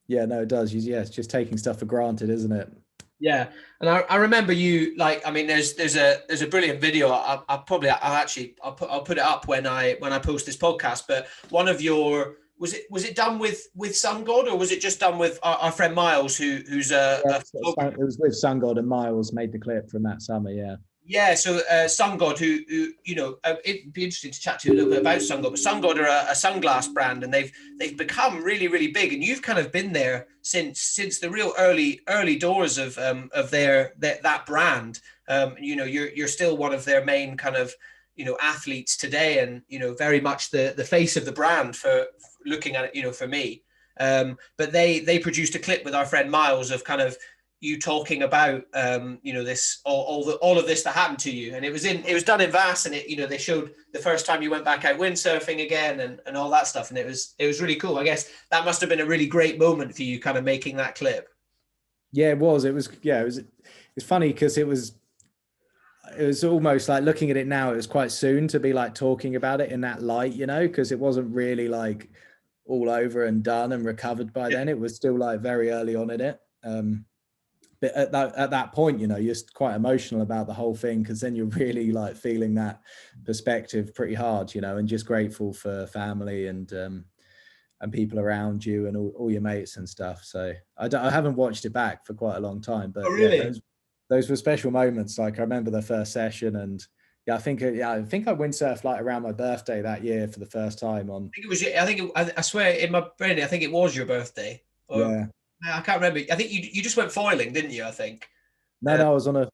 Yeah, no, it does. It's just taking stuff for granted, isn't it? Yeah. And I remember you, like, I mean, there's a brilliant video. I'll put it up when I post this podcast, but one of your, was it done with Sun God, or was it just done with our friend Miles, who's it was with Sun God, and Miles made the clip from that summer. Yeah, so Sun God, who you know, it'd be interesting to chat to you a little bit about Sun God. But Sun God are a sunglass brand, and they've become really, really big. And you've kind of been there since the real early doors of that brand. You know, you're still one of their main kind of, you know, athletes today, and, you know, very much the face of the brand for looking at it, you know, for me. But they produced a clip with our friend Miles of kind of you talking about you know, this all of this that happened to you, and it was done in VAS, and it, you know, they showed the first time you went back out windsurfing again and all that stuff, and it was really cool. I guess that must have been a really great moment for you, kind of making that clip. It was it's funny because it was almost like, looking at it now, it was quite soon to be like talking about it in that light, you know, because it wasn't really like all over and done and recovered by then. It was still like very early on in it. But at that point, you know, you're quite emotional about the whole thing, because then you're really like feeling that perspective pretty hard, you know, and just grateful for family and people around you and all your mates and stuff. So I haven't watched it back for quite a long time, but those were special moments. Like, I remember the first session, and I think I windsurfed like around my birthday that year for the first time. I swear in my brain, I think it was your birthday. I can't remember. I think you just went foiling, didn't you? I think. No, I was on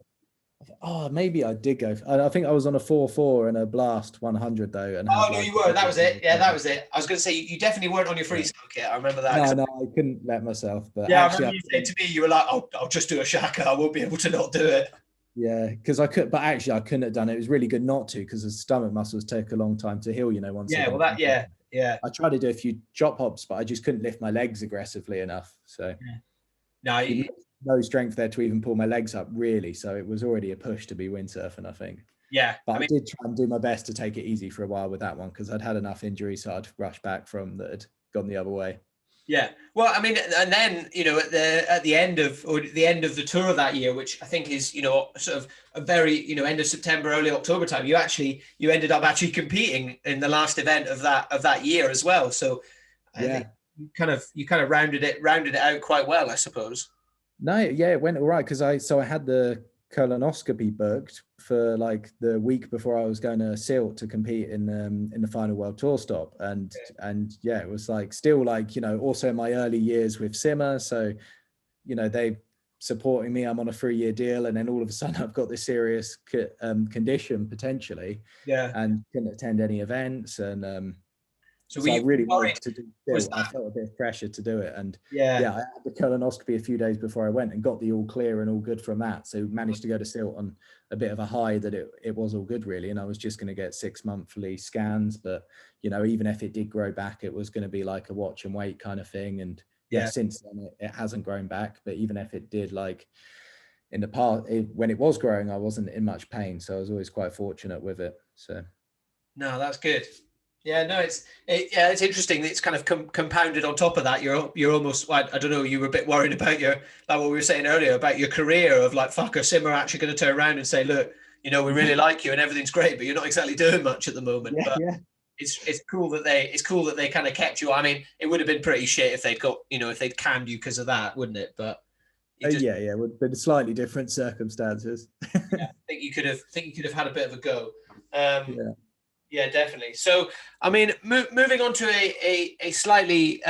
maybe I did go. I think I was on a 4.4 and a blast 100 though. And no, you were. That was it. Yeah, that was it. I was going to say you definitely weren't on your freestyle kit. I remember that. No, I couldn't let myself. But yeah, actually, I remember you said to me, you were like, I'll just do a shaka. I won't be able to not do it. Yeah, because I could, but actually I couldn't have done it. It was really good not to, because the stomach muscles take a long time to heal, you know. I tried to do a few chop hops, but I just couldn't lift my legs aggressively enough. So no strength there to even pull my legs up, really. So it was already a push to be windsurfing, I think. Yeah, but I did try and do my best to take it easy for a while with that one, because I'd had enough injuries, so I'd rushed back from that had gone the other way. Yeah. Well, I mean, and then, at the end of the tour that year, which I think is, sort of a very, end of September, early October time, you ended up actually competing in the last event of that year as well. So I think you kind of rounded it out quite well, I suppose. No, yeah, it went all right because I had the colonoscopy booked for like the week before I was going to Silt to compete in the final World Tour stop, and yeah, it was like still like, also in my early years with Simmer, so they supporting me. I'm on a 3-year deal, and then all of a sudden I've got this serious condition potentially, and couldn't attend any events, and so I really wanted to do Silt. I felt a bit of pressure to do it, and I had the colonoscopy a few days before I went and got the all clear and all good from that. So managed to go to Silt on a bit of a high that it was all good really, and I was just going to get 6 monthly scans, but even if it did grow back, it was going to be like a watch and wait kind of thing. And since then it hasn't grown back, but even if it did, like in the past, when it was growing, I wasn't in much pain, so I was always quite fortunate with it. So no, that's good. Yeah, no, it's interesting. It's kind of compounded on top of that. You're almost, I don't know, you were a bit worried about like what we were saying earlier about your career of like, fuck, are Simmer actually going to turn around and say, look, we really like you and everything's great, but you're not exactly doing much at the moment. It's cool that they kind of kept you. I mean, it would have been pretty shit if they'd got, if they'd canned you because of that, wouldn't it? But it would have been slightly different circumstances. I think you could have had a bit of a go. Yeah, definitely. So, I mean, moving on to a slightly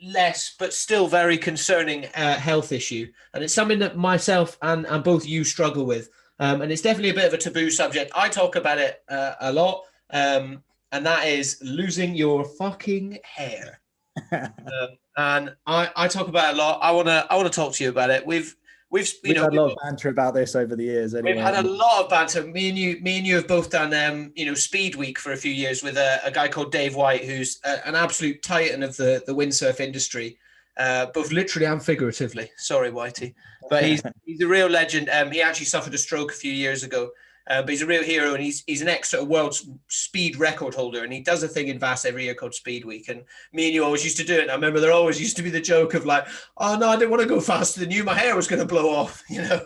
less, but still very concerning health issue. And it's something that myself and both you struggle with. And it's definitely a bit of a taboo subject. I talk about it a lot. And that is losing your fucking hair. And I talk about it a lot. I want to talk to you about it. We've had a lot of banter about this over the years. Anyway. We've had a lot of banter. Me and you have both done Speed Week for a few years with a guy called Dave White, who's an absolute titan of the windsurf industry, both literally and figuratively. Sorry, Whitey, but he's a real legend. He actually suffered a stroke a few years ago. But he's a real hero, and he's an sort of world speed record holder, and he does a thing in Vass every year called Speed Week. And me and you always used to do it. And I remember there always used to be the joke of like, "Oh no, I didn't want to go faster than you. My hair was going to blow off." Yeah.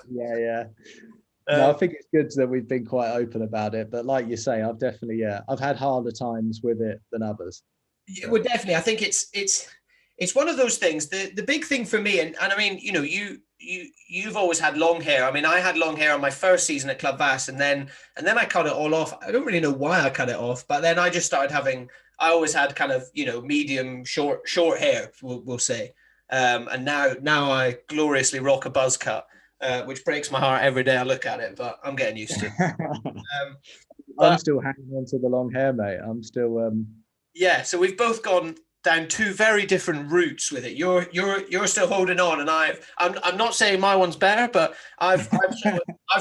No, I think it's good that we've been quite open about it. But like you say, I've definitely I've had harder times with it than others. Yeah, well, definitely. I think it's one of those things. The big thing for me, and I mean, you've always had long hair. I mean, I had long hair on my first season at Club Vass, and then I cut it all off. I don't really know why I cut it off, but then I just started having. I always had kind of medium short hair, we'll say, and now I gloriously rock a buzz cut, which breaks my heart every day I look at it, but I'm getting used to it. I'm still hanging on to the long hair, mate. I'm still. Yeah, so we've both gone down two very different routes with it. You're still holding on, and I'm not saying my one's better, but I've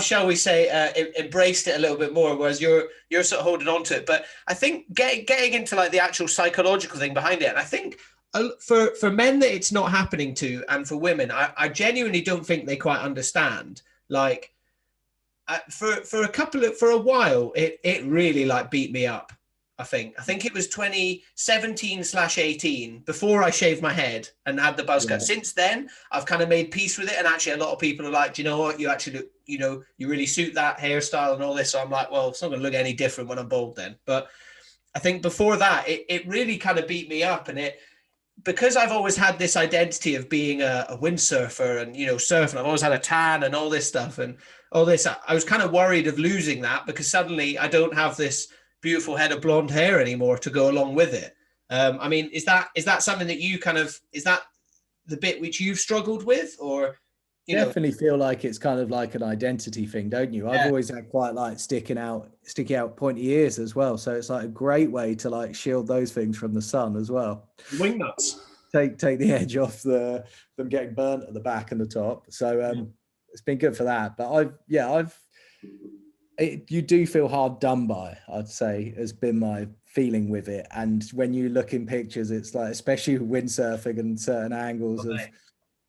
shall we say embraced it a little bit more, whereas you're sort of holding on to it. But I think getting into like the actual psychological thing behind it, and I think for men that it's not happening to, and for women, I genuinely don't think they quite understand. Like for a while, it really like beat me up. I think it was 2017/18 before I shaved my head and had the buzz cut. Since then, I've kind of made peace with it. And actually, a lot of people are like, do you know what? You actually look, you really suit that hairstyle and all this. So I'm like, well, it's not going to look any different when I'm bald then. But I think before that, it really kind of beat me up. And because I've always had this identity of being a windsurfer and, surfing, I've always had a tan and all this stuff and all this. I was kind of worried of losing that because suddenly I don't have this beautiful head of blonde hair anymore to go along with it. I mean, is that something that you kind of, is that the bit which you've struggled with, or definitely feel like it's kind of like an identity thing, don't you? I've always had quite like sticking out pointy ears as well, so it's like a great way to like shield those things from the sun as well. Wing nuts take the edge off them getting burnt at the back and the top. So it's been good for that. But you do feel hard done by, I'd say, has been my feeling with it. And when you look in pictures, it's like, especially windsurfing and certain angles of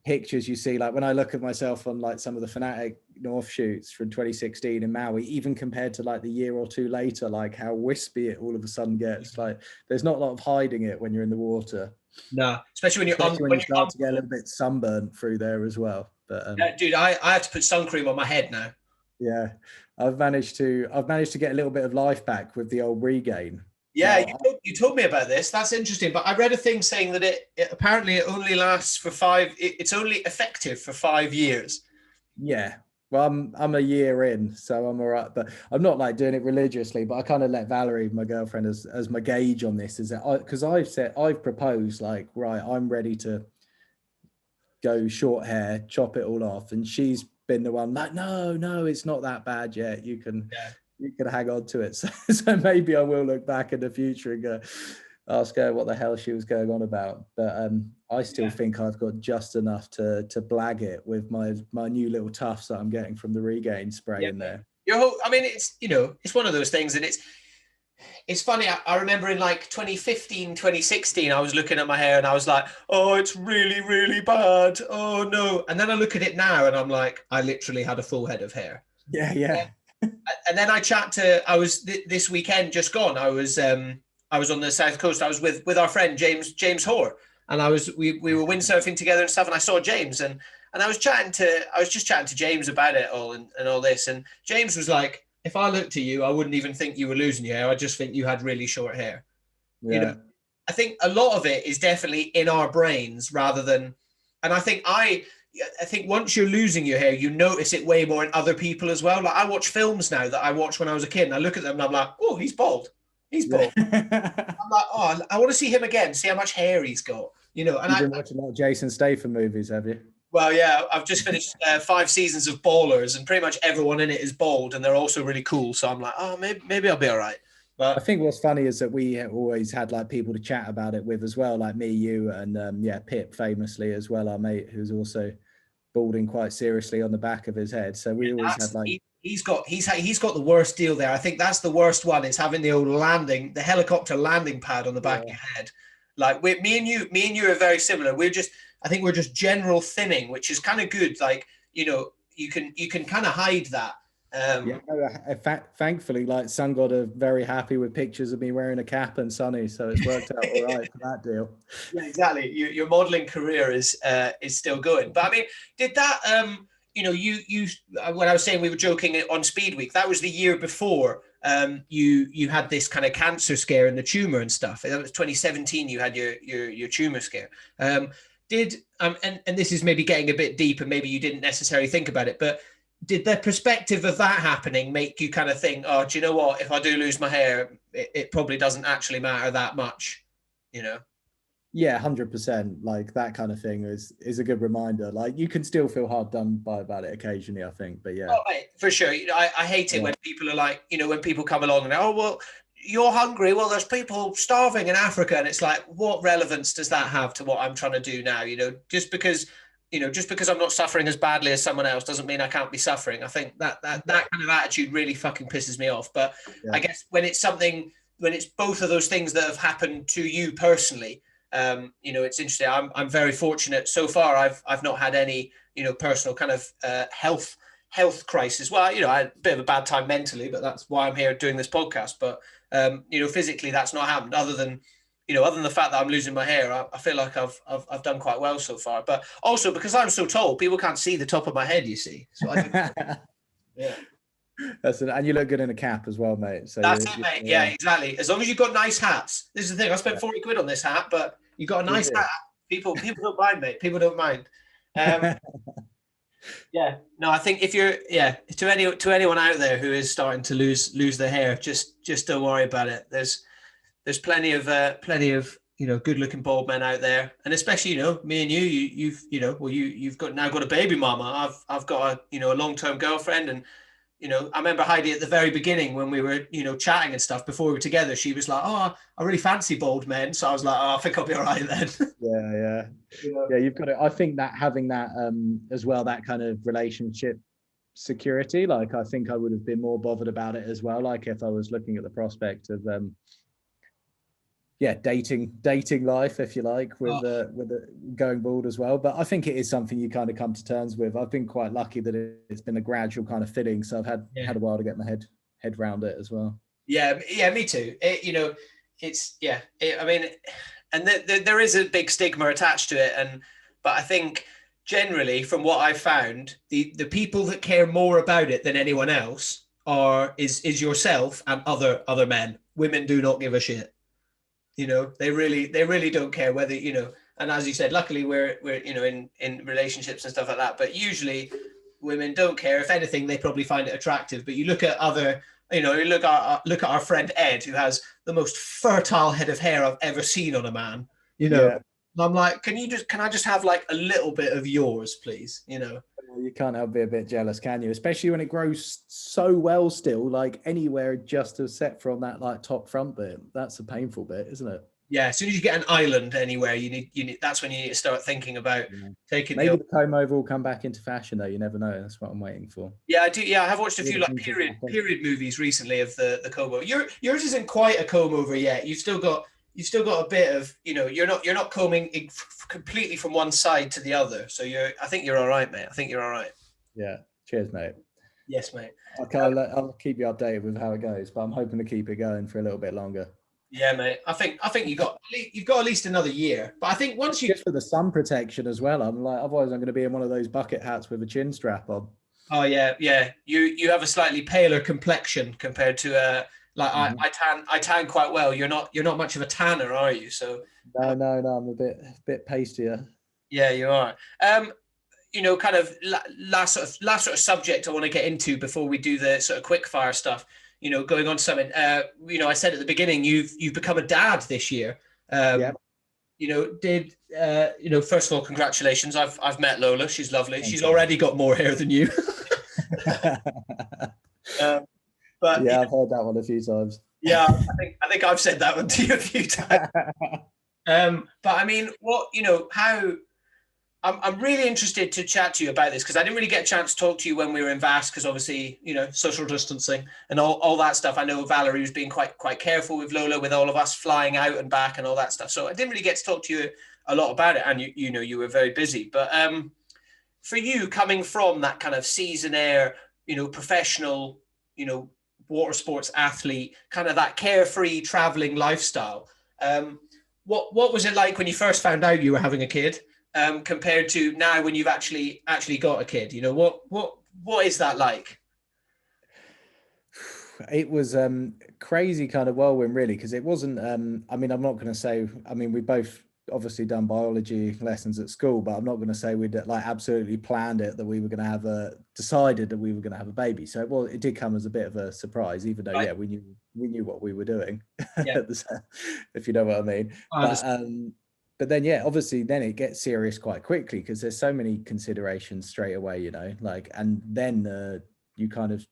pictures you see, like when I look at myself on like some of the Fanatic offshoots from 2016 in Maui, even compared to like the year or two later, like how wispy it all of a sudden gets. Like there's not a lot of hiding it when you're in the water. No, especially when you start to get a little bit sunburned through there as well. But dude, I have to put sun cream on my head now. Yeah, I've managed to get a little bit of life back with the old regain. Yeah, you told me about this. That's interesting. But I read a thing saying that it apparently it only lasts for it's only effective for 5 years. Yeah. Well, I'm a year in, so I'm all right. But I'm not like doing it religiously, but I kind of let Valerie, my girlfriend, as my gauge on this, is that because I've proposed, like, right, I'm ready to go short hair, chop it all off. And she's been the one like, no, it's not that bad yet. You can hang on to it. So maybe I will look back in the future and go, ask her what the hell she was going on about. But I still think I've got just enough to blag it with my new little tufts that I'm getting from the regain spray in there. I mean, it's, it's one of those things, and it's funny. I remember in like 2015, 2016, I was looking at my hair and I was like, oh, it's really, really bad. Oh no. And then I look at it now and I'm like, I literally had a full head of hair. Yeah. And then I was this weekend just gone. I was on the South Coast. I was with our friend James Hoare, and we were windsurfing together and stuff. And I saw James, and I was just chatting to James about it all and all this. And James was like, if I looked at you, I wouldn't even think you were losing your hair. I just think you had really short hair. Yeah. I think a lot of it is definitely in our brains rather than, and I think once you're losing your hair, you notice it way more in other people as well. Like I watch films now that I watched when I was a kid, and I look at them and I'm like, oh, he's bald. He's bald. I'm like, oh, I want to see him again, see how much hair he's got. And you've been watching a lot of Jason Statham movies, have you? Well, yeah, I've just finished 5 seasons of Ballers, and pretty much everyone in it is bald, and they're also really cool. So I'm like, oh, maybe I'll be all right. But I think what's funny is that we always had like people to chat about it with as well, like me, you, and Pip famously as well, our mate, who's also balding quite seriously on the back of his head. So we always had like he's got the worst deal there. I think that's the worst one, is having the helicopter landing pad on the back of your head. Like me and you are very similar. I think we're just general thinning, which is kind of good. Like, you can kind of hide that. Thankfully, like Sun God are very happy with pictures of me wearing a cap and sunny, so it's worked out all right for that deal. Yeah, exactly. Your modeling career is still going. But I mean, did that you when I was saying we were joking on Speed Week, that was the year before you had this kind of cancer scare and the tumor and stuff. That was 2017. You had your tumor scare. And this is maybe getting a bit deep, and maybe you didn't necessarily think about it, but did the perspective of that happening make you kind of think, oh, do you know what? If I do lose my hair, it probably doesn't actually matter that much, Yeah, 100%. Like that kind of thing is a good reminder. Like you can still feel hard done by about it occasionally, I think. But yeah, for sure. I hate it when people are like, when people come along and oh well, you're hungry. Well, there's people starving in Africa, and it's like, what relevance does that have to what I'm trying to do now? Just because I'm not suffering as badly as someone else doesn't mean I can't be suffering. I think that kind of attitude really fucking pisses me off. But I guess when it's both of those things that have happened to you personally, it's interesting. I'm very fortunate so far. I've not had any, personal kind of health crisis. Well, I had a bit of a bad time mentally, but that's why I'm here doing this podcast. But physically, that's not happened. Other than the fact that I'm losing my hair, I feel like I've done quite well so far. But also because I'm so tall, people can't see the top of my head. You see, so yeah. And you look good in a cap as well, mate. So that's it, mate. Yeah, exactly. As long as you've got nice hats. This is the thing. I spent 40 quid on this hat, but you got a nice hat. People don't mind, mate. People don't mind. Yeah. No, I think if you're to anyone out there who is starting to lose their hair, just don't worry about it. There's plenty of good looking bald men out there, and especially me and you've now got a baby mama. I've got a long-term girlfriend, and I remember Heidi at the very beginning when we were chatting and stuff before we were together. She was like, "Oh, I really fancy bald men," so I was like, "Oh, I think I'll be all right then." Yeah. Yeah, you've got it. I think that having that as well, that kind of relationship security, like I think I would have been more bothered about it as well. Like if I was looking at the prospect of dating life, if you like, with the going bald as well. But I think it is something you kind of come to terms with. I've been quite lucky that it's been a gradual kind of fitting, so I've had a while to get my head around it as well. Yeah, me too. I mean, and there is a big stigma attached to it, but I think generally, from what I've found, the people that care more about it than anyone else is yourself and other men. Women do not give a shit. They really don't care whether, and as you said, luckily we're in relationships and stuff like that, but usually women don't care. If anything, they probably find it attractive. But you look at look at our friend Ed, who has the most fertile head of hair I've ever seen on a man, Yeah. And I'm like, can I just have like a little bit of yours, please? You can't help be a bit jealous, can you? Especially when it grows so well still, like anywhere just as set from that like top front bit. That's a painful bit, isn't it? Yeah, as soon as you get an island anywhere, you need that's when you need to start thinking about taking maybe the comb over will come back into fashion though. You never know. That's what I'm waiting for. Yeah, I do. Yeah, I have watched a few like period movies recently of the comb over. Yours isn't quite a comb over yet. You've still got a bit of, you're not combing completely from one side to the other. So I think you're all right, mate. I think you're all right. Yeah. Cheers, mate. Yes, mate. Okay, I'll keep you updated with how it goes, but I'm hoping to keep it going for a little bit longer. Yeah, mate. I think you've got at least another year. But I think once you just for the sun protection as well, I'm like, otherwise I'm going to be in one of those bucket hats with a chin strap on. Oh yeah. You have a slightly paler complexion compared to I tan quite well. You're not much of a tanner, are you? So no, I'm a bit pastier. Yeah, you are. Kind of last sort of subject I want to get into before we do the sort of quick fire stuff. Going on to something. I said at the beginning, you've become a dad this year. Yeah. First of all, congratulations. I've met Lola. She's lovely. She's already got more hair than you. But yeah, I've heard that one a few times. Yeah, I think I've said that one to you a few times. But I mean, how I'm really interested to chat to you about this because I didn't really get a chance to talk to you when we were in VAS because obviously, social distancing and all that stuff. I know Valerie was being quite careful with Lola, with all of us flying out and back and all that stuff. So I didn't really get to talk to you a lot about it. And you were very busy. But for you coming from that kind of seasonaire, professional, water sports athlete, kind of that carefree traveling lifestyle. What was it like when you first found out you were having a kid? Compared to now when you've actually got a kid, what is that like? It was crazy kind of whirlwind really, because it wasn't I mean, I'm not going to say, I mean, we both obviously done biology lessons at school, but I'm not going to say we'd like absolutely planned it that we were going to have decided that we were going to have a baby. So it did come as a bit of a surprise, even though right. we knew what we were doing. Yeah. If you know what I mean. But then, yeah, obviously then it gets serious quite quickly because there's so many considerations straight away, and then you kind of,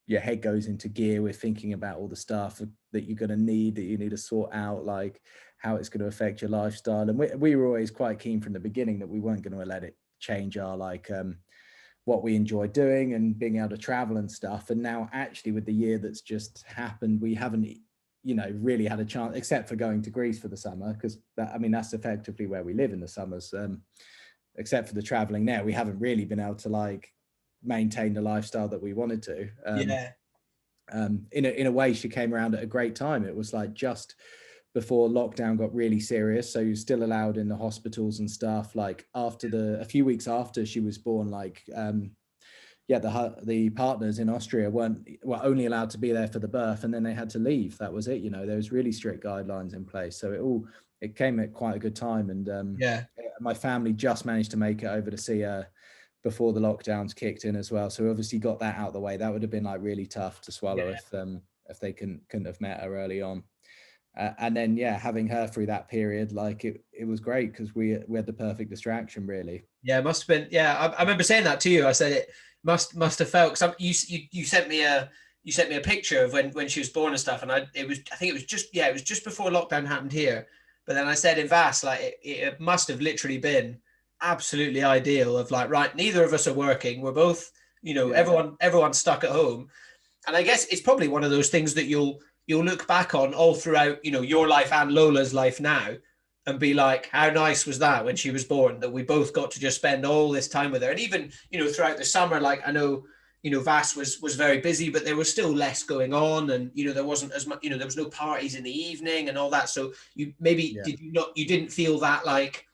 your head goes into gear with thinking about all the stuff that you're going to need, that you need to sort out, like how it's going to affect your lifestyle. And we were always quite keen from the beginning that we weren't going to let it change our, what we enjoy doing and being able to travel and stuff. And now actually with the year that's just happened, we haven't really had a chance, except for going to Greece for the summer, because that's effectively where we live in the summers. Except for the traveling there, we haven't really been able to maintain the lifestyle that we wanted to. In a way, she came around at a great time. It was just before lockdown got really serious, so you're still allowed in the hospitals and stuff. A few weeks after she was born, the partners in Austria were only allowed to be there for the birth, and then they had to leave. That was it. There was really strict guidelines in place. So it came at quite a good time. And my family just managed to make it over to see her before the lockdowns kicked in as well. So we obviously got that out of the way. That would have been really tough to swallow if they couldn't have met her early on. And then, having her through that period, it was great because we had the perfect distraction, really. Yeah, it must have been. Yeah, I remember saying that to you. I said it must have felt, because you sent me a picture of when she was born and stuff, and I think it was just before lockdown happened here. But then I said in VAS, it must have literally been absolutely ideal of right, neither of us are working, we're both everyone's stuck at home, and I guess it's probably one of those things that you'll you'll look back on all throughout, you know, your life and Lola's life now, and be like, how nice was that when she was born, that we both got to just spend all this time with her. And even, you know, throughout the summer, like I know, you know, Vass was very busy, but there was still less going on, and you know, there wasn't as much, you know, there was no parties in the evening and all that. So you maybe you didn't feel that like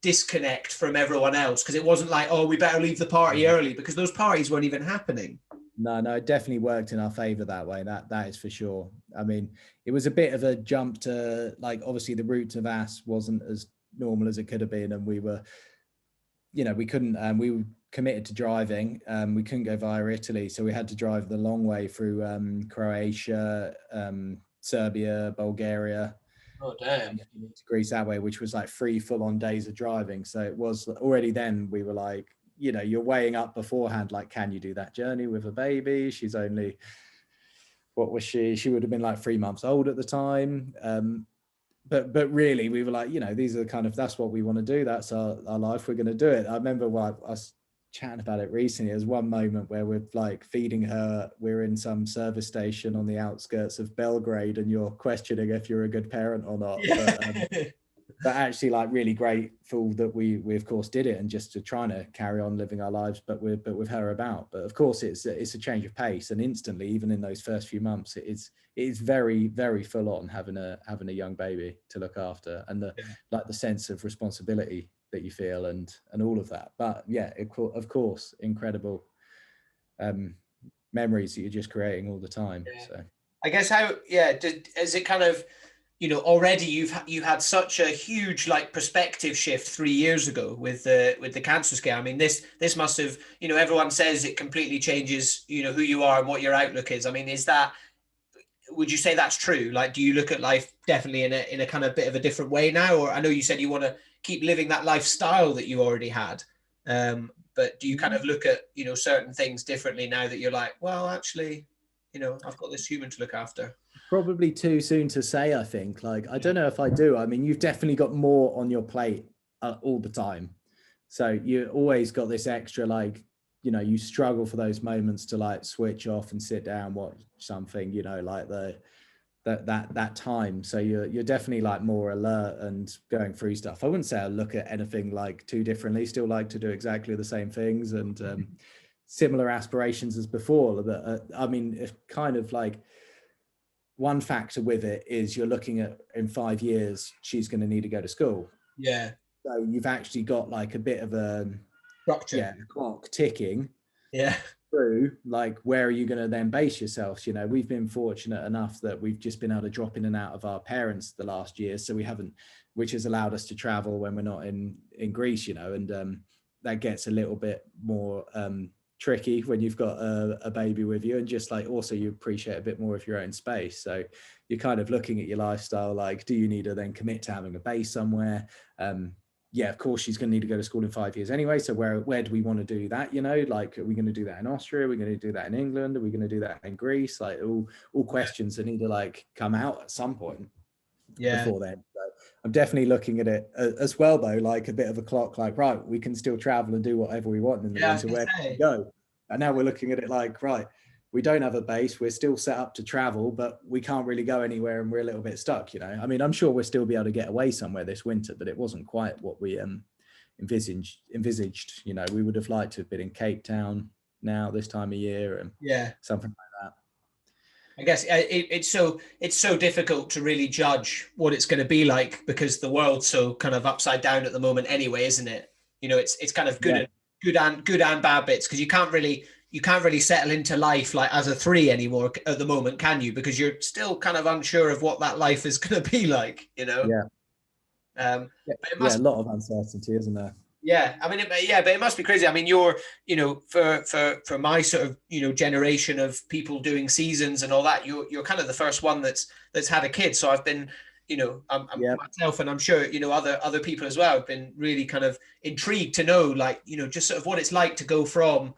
disconnect from everyone else, because it wasn't like, oh, we better leave the party early, because those parties weren't even happening. No, it definitely worked in our favor that way. That is for sure. I mean, it was a bit of a jump to, like, obviously the route to Vass wasn't as normal as it could have been, and we were, you know, we couldn't, we were committed to driving. We couldn't go via Italy, so we had to drive the long way through Croatia, Serbia, Bulgaria. Oh damn! To Greece that way, which was like 3 full-on days of driving. So it was already then, we were like, you know, you're weighing up beforehand, like, can you do that journey with a baby? She's only, what was she? She would have been like 3 months old at the time. But really, we were like, you know, these are the kind of, that's what we want to do. That's our life. We're going to do it. I remember I was chatting about it recently. There's one moment where we're like feeding her. We're in some service station on the outskirts of Belgrade, and you're questioning if you're a good parent or not. Yeah. But actually, like, really grateful that we of course did it, and just to trying to carry on living our lives, but with her about. But of course, it's a change of pace, and instantly, even in those first few months, it is very, very full on having a young baby to look after, and the sense of responsibility that you feel, and all of that. But yeah, of course, incredible memories that you're just creating all the time. Yeah. So I guess is it kind of, you know, already you had such a huge like perspective shift 3 years ago with the cancer scare. I mean, this must have, you know, everyone says it completely changes, you know, who you are and what your outlook is. I mean, would you say that's true? Like, do you look at life definitely in a kind of bit of a different way now? Or I know you said you want to keep living that lifestyle that you already had. But do you kind of look at, you know, certain things differently now that you're like, well, actually, you know, I've got this human to look after? Probably too soon to say, I think. Like, I don't know if I do. I mean, you've definitely got more on your plate all the time. So you always got this extra, like, you know, you struggle for those moments to like switch off and sit down, watch something, you know, like that time. So you're definitely like more alert and going through stuff. I wouldn't say I look at anything like too differently, still like to do exactly the same things, and similar aspirations as before. But I mean, it's kind of like, one factor with it is you're looking at, in 5 years, she's going to need to go to school. Yeah. So you've actually got like a bit of a structure. Yeah, clock ticking. Yeah. Through, like, where are you going to then base yourself? You know, we've been fortunate enough that we've just been able to drop in and out of our parents the last year. So we haven't, which has allowed us to travel when we're not in Greece, you know, and that gets a little bit more tricky when you've got a baby with you, and just like, also you appreciate a bit more of your own space. So you're kind of looking at your lifestyle, like, do you need to then commit to having a base somewhere? Yeah, of course she's going to need to go to school in 5 years anyway, so where do we want to do that? You know, like, are we going to do that in Austria? Are we going to do that in England? Are we going to do that in Greece? Like, all questions that need to like come out at some point before then. So I'm definitely looking at it as well, though, like a bit of a clock, like, right, we can still travel and do whatever we want in the winter, where can we go? And now we're looking at it like, right, we don't have a base, we're still set up to travel, but we can't really go anywhere, and we're a little bit stuck, you know. I mean, I'm sure we'll still be able to get away somewhere this winter, but it wasn't quite what we envisaged. You know, we would have liked to have been in Cape Town now this time of year, and something like that. I guess it's so difficult to really judge what it's going to be like, because the world's so kind of upside down at the moment anyway, isn't it? You know, it's kind of good and bad bits, because you can't really settle into life like as a 3 anymore at the moment, can you? Because you're still kind of unsure of what that life is going to be like, you know? But it must, a lot of uncertainty, isn't there? Yeah, I mean, but it must be crazy. I mean, you're, you know, for my sort of, you know, generation of people doing seasons and all that, you're kind of the first one that's had a kid. So I've been, you know, myself, and I'm sure, you know, other people as well, have been really kind of intrigued to know, like, you know, just sort of what it's like to go from,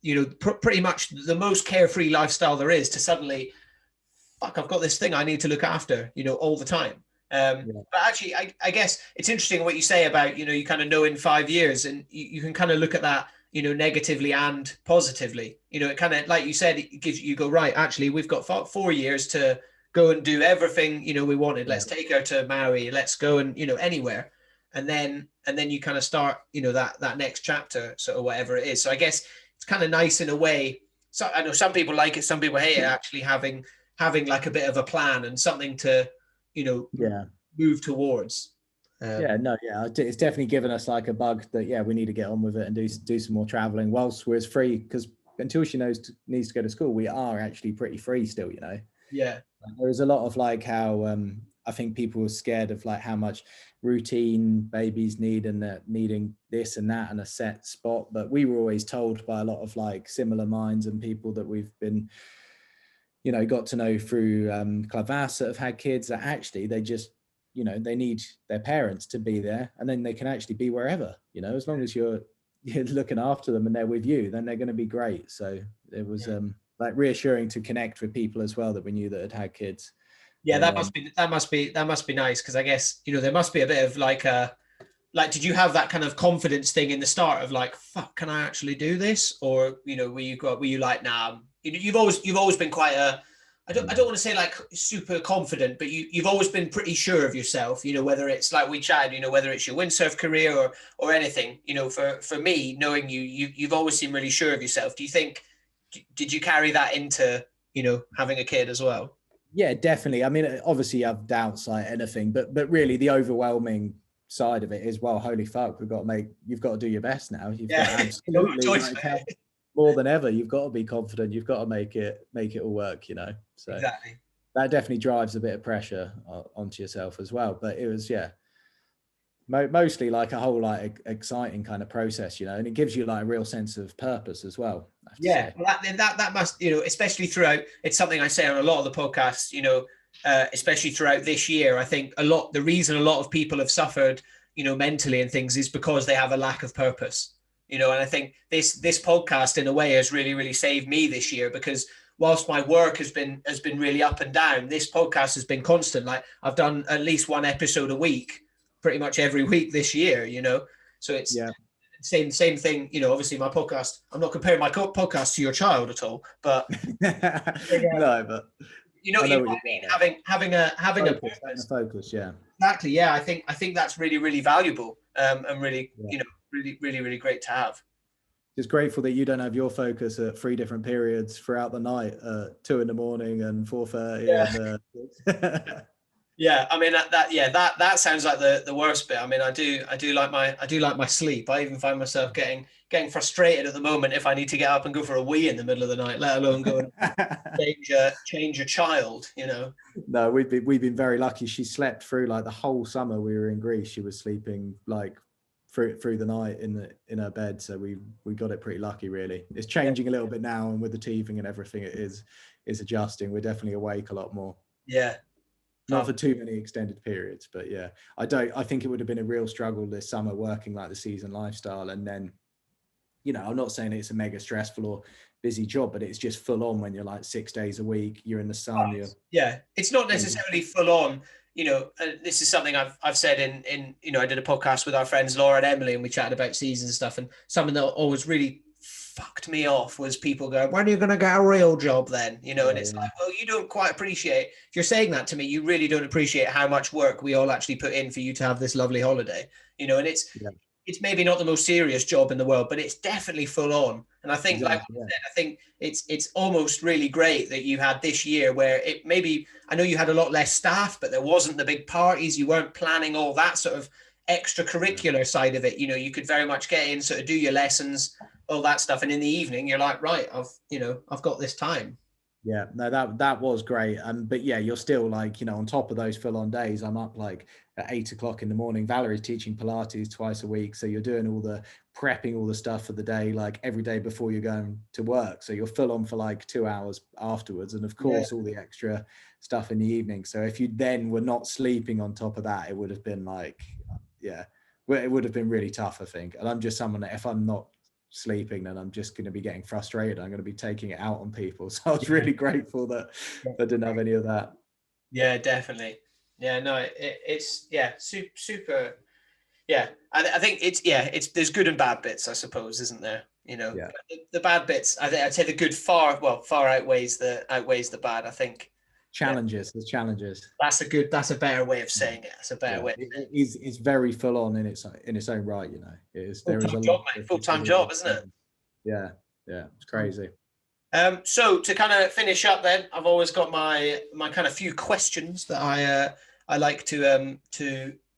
you know, pretty much the most carefree lifestyle there is to suddenly, fuck, I've got this thing I need to look after, you know, all the time. But actually, I guess it's interesting what you say about, you know, you kind of know in 5 years, and you can kind of look at that, you know, negatively and positively. You know, it kind of, like you said, it gives you go, right, actually, we've got 4 years to go and do everything, we wanted. Let's take her to Maui. Let's go and, anywhere. And then you kind of start, that next chapter, sort of whatever it is. So I guess it's kind of nice in a way. So I know some people like it, some people hate it, actually having like a bit of a plan and something to, move towards. It's definitely given us like a bug that we need to get on with it and do some more traveling whilst we're free, because until she needs to go to school, we are actually pretty free still. There's a lot of like how I think people are scared of like how much routine babies need and needing this and that and a set spot, but we were always told by a lot of like similar minds and people that we've been got to know through Clavas that have had kids, that actually they just they need their parents to be there, and then they can actually be wherever, as long as you're looking after them and they're with you, then they're going to be great. So it was like reassuring to connect with people as well that we knew that had kids. That must be nice, because I guess there must be a bit of like did you have that kind of confidence thing in the start of like, fuck, can I actually do this? Or were you like, nah, you've always been quite I don't want to say like super confident, but you've always been pretty sure of yourself, whether it's like we chatted, whether it's your windsurf career or anything, for me, knowing you've always seemed really sure of yourself. Do you think, did you carry that into, having a kid as well? Yeah, definitely. I mean, obviously you have doubts like anything, but really the overwhelming side of it is, well, holy fuck, you've got to do your best now. You've got absolutely more than ever, you've got to be confident. You've got to make it all work, So exactly. That definitely drives a bit of pressure onto yourself as well. But it was, mostly like a whole like exciting kind of process, and it gives you like a real sense of purpose as well. Well, that must, especially throughout, it's something I say on a lot of the podcasts, especially throughout this year. I think the reason a lot of people have suffered, mentally and things is because they have a lack of purpose, and I think this podcast in a way has really, really saved me this year, because whilst my work has been really up and down, this podcast has been constant. Like I've done at least one episode a week, pretty much every week this year, so it's same thing, obviously my podcast, I'm not comparing my podcast to your child at all, but no, but you know what I mean? Having a focus, exactly. I think that's really, really valuable, and really, really, really, really great to have. Just grateful that you don't have your focus at 3 different periods throughout the night, 2 a.m. and 4:30. I mean that sounds like the worst bit. I mean, I do like my sleep. I even find myself getting frustrated at the moment if I need to get up and go for a wee in the middle of the night, let alone go and change a child, No, we've been very lucky. She slept through like the whole summer we were in Greece. She was sleeping like through the night in her bed, so we got it pretty lucky, really. It's changing a little bit now, and with the teething and everything, it is adjusting. We're definitely awake a lot more. Not for too many extended periods, but I think it would have been a real struggle this summer working like the season lifestyle, and then I'm not saying it's a mega stressful or busy job, but it's just full on when you're like 6 days a week, you're in the sun. It's not necessarily full on. This is something I've said in I did a podcast with our friends Laura and Emily, and we chatted about seasons and stuff, and something that always really fucked me off was people going, when are you going to get a real job then? And it's like, well, you don't quite appreciate, if you're saying that to me, you really don't appreciate how much work we all actually put in for you to have this lovely holiday, and it's maybe not the most serious job in the world, but it's definitely full on. And I think, I think it's almost really great that you had this year where I know you had a lot less staff, but there wasn't the big parties. You weren't planning all that sort of extracurricular side of it. You could very much get in, sort of do your lessons, all that stuff. And in the evening, you're like, right, I've got this time. Yeah, no, that was great. But you're still like, on top of those full on days, I'm up like at 8 o'clock in the morning. Valerie's teaching Pilates twice a week. So you're doing all the prepping, all the stuff for the day, like every day before you're going to work. So you're full on for like 2 hours afterwards. And of course, all the extra stuff in the evening. So if you then were not sleeping on top of that, it would have been like, it would have been really tough, I think. And I'm just someone that if I'm not sleeping, then I'm just going to be getting frustrated. I'm going to be taking it out on people. So I was really grateful that I didn't have any of that. Yeah, definitely. Yeah, no, it's super. Yeah, I think it's there's good and bad bits, I suppose, isn't there? The bad bits, I'd say the good far outweighs the bad. I think Challenges. There's challenges. That's a better way of saying it. That's a better way. It's very full on in its own right. You know, there is a job, mate. Full-time job, isn't it? Yeah, it's crazy. So to kind of finish up, then I've always got my kind of few questions that I like to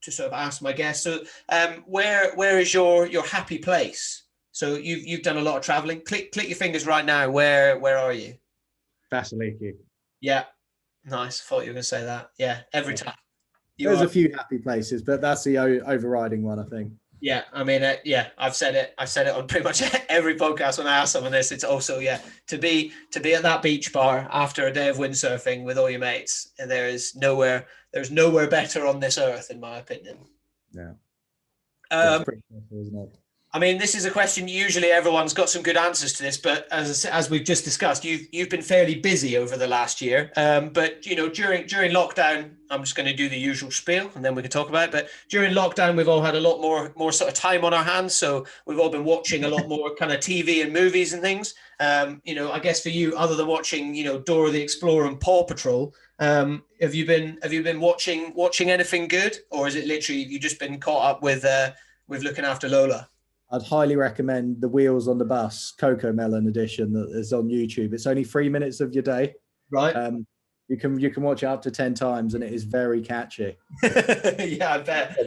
sort of ask my guests. So where is your happy place? So you've done a lot of traveling. Click your fingers right now. Where are you? Vasiliki. Yeah, nice. I thought you were going to say that. Yeah, every time. There's a few happy places, but that's the overriding one, I think. Yeah, I mean, I've said it on pretty much every podcast when I ask someone this. It's also, to be at that beach bar after a day of windsurfing with all your mates. And there's nowhere better on this earth, in my opinion. Yeah. It's pretty special, isn't it? I mean, this is a question. Usually, everyone's got some good answers to this, but as we've just discussed, you've been fairly busy over the last year. But during lockdown, I'm just going to do the usual spiel, and then we can talk about it. But during lockdown, we've all had a lot more sort of time on our hands, so we've all been watching a lot more kind of TV and movies and things. I guess for you, other than watching, Dora the Explorer and Paw Patrol, have you been watching anything good, or is it literally you just been caught up with looking after Lola? I'd highly recommend the Wheels on the Bus Coco Melon edition that is on YouTube. It's only 3 minutes of your day. Right. You can watch it up to 10 times, and it is very catchy. Yeah, I bet.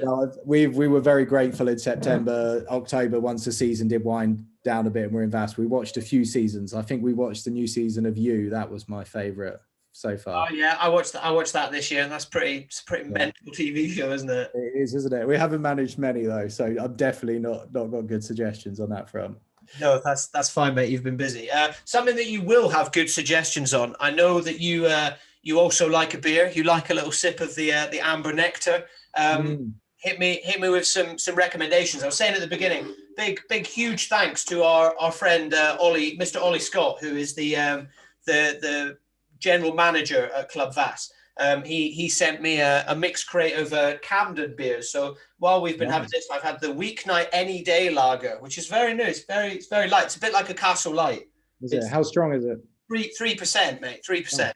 We were very grateful in September, October, once the season did wind down a bit and we're in Vass. We watched a few seasons. I think we watched the new season of You. That was my favourite so far. Oh yeah, I watched that this year, and that's it's a pretty mental TV show, isn't it? It is, isn't it? We haven't managed many though, so I'm definitely not got good suggestions on that front. No, that's fine, mate. You've been busy. Something that you will have good suggestions on. I know that you also like a beer. You like a little sip of the amber nectar. Hit me with some recommendations. I was saying at the beginning, big huge thanks to our friend Ollie, Mr. Ollie Scott, who is the general manager at Club Vass. He sent me a mixed crate of Camden beers. So while we've been having this, I've had the Weeknight Any Day Lager, which is very new. It's very light. It's a bit like a Castle Light. Is it? How strong is it? 3%, mate. 3%.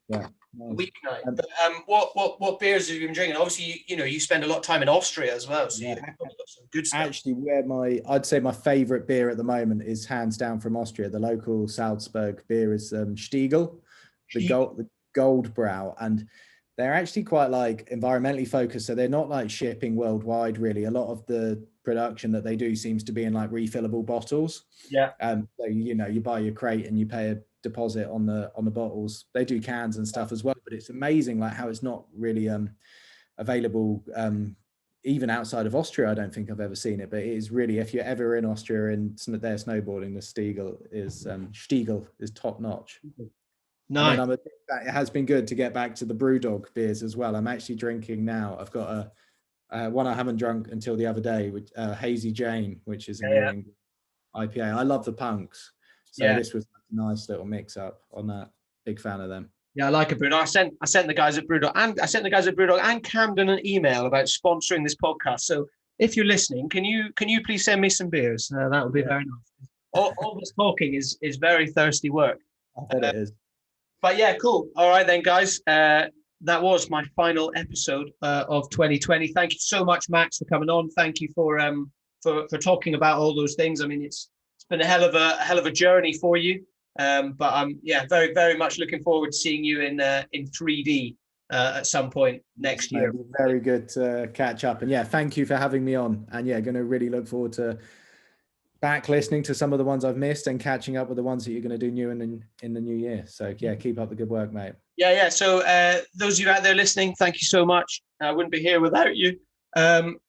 Yeah. Weeknight. But what beers have you been drinking? Obviously, you spend a lot of time in Austria as well, so you've probably got some good stuff. Actually, I'd say my favourite beer at the moment is hands down from Austria. The local Salzburg beer is Stiegel, the gold brow, and they're actually quite like environmentally focused, so they're not like shipping worldwide really. A lot of the production that they do seems to be in like refillable bottles. So you buy your crate and you pay a deposit on the bottles. They do cans and stuff as well, but it's amazing like how it's not really available even outside of Austria. I don't think I've ever seen it, but it is really, if you're ever in Austria and they're snowboarding, the Stiegel is top notch. Nice. It has been good to get back to the Brewdog beers as well. I'm actually drinking now. I've got one I haven't drunk until the other day, with Hazy Jane, which is an IPA. I love the punks, so this was a nice little mix up on that. Big fan of them. Yeah, I like a Brewdog. I sent the guys at Brewdog and Camden an email about sponsoring this podcast. So if you're listening, can you please send me some beers? That would be very nice. All this talking is very thirsty work. I bet it is. But yeah, cool. All right then, guys. That was my final episode of 2020. Thank you so much, Max, for coming on. Thank you for talking about all those things. I mean, it's been a hell of a journey for you. But I'm very, very much looking forward to seeing you in 3D at some point next year. Very good to catch up, and thank you for having me on. And going to really look forward to back listening to some of the ones I've missed and catching up with the ones that you're going to do new in the new year. So keep up the good work, mate. So those of you out there listening, thank you so much. I wouldn't be here without you.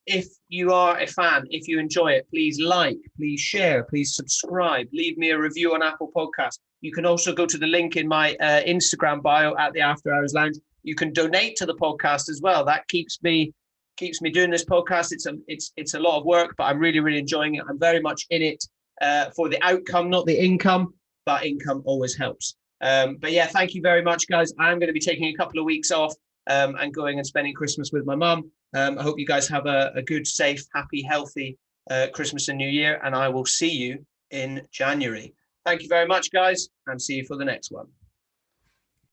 If you are a fan, if you enjoy it, please like, please share, please subscribe, leave me a review on Apple Podcasts. You can also go to the link in my Instagram bio at the After Hours Lounge. You can donate to the podcast as well. That keeps me doing this podcast. It's a lot of work, but I'm really, really enjoying it. I'm very much in it for the outcome, not the income, but income always helps. But thank you very much, guys. I'm going to be taking a couple of weeks off and going and spending Christmas with my mum. I hope you guys have a good, safe, happy, healthy Christmas and New Year, and I will see you in January. Thank you very much, guys, and see you for the next one.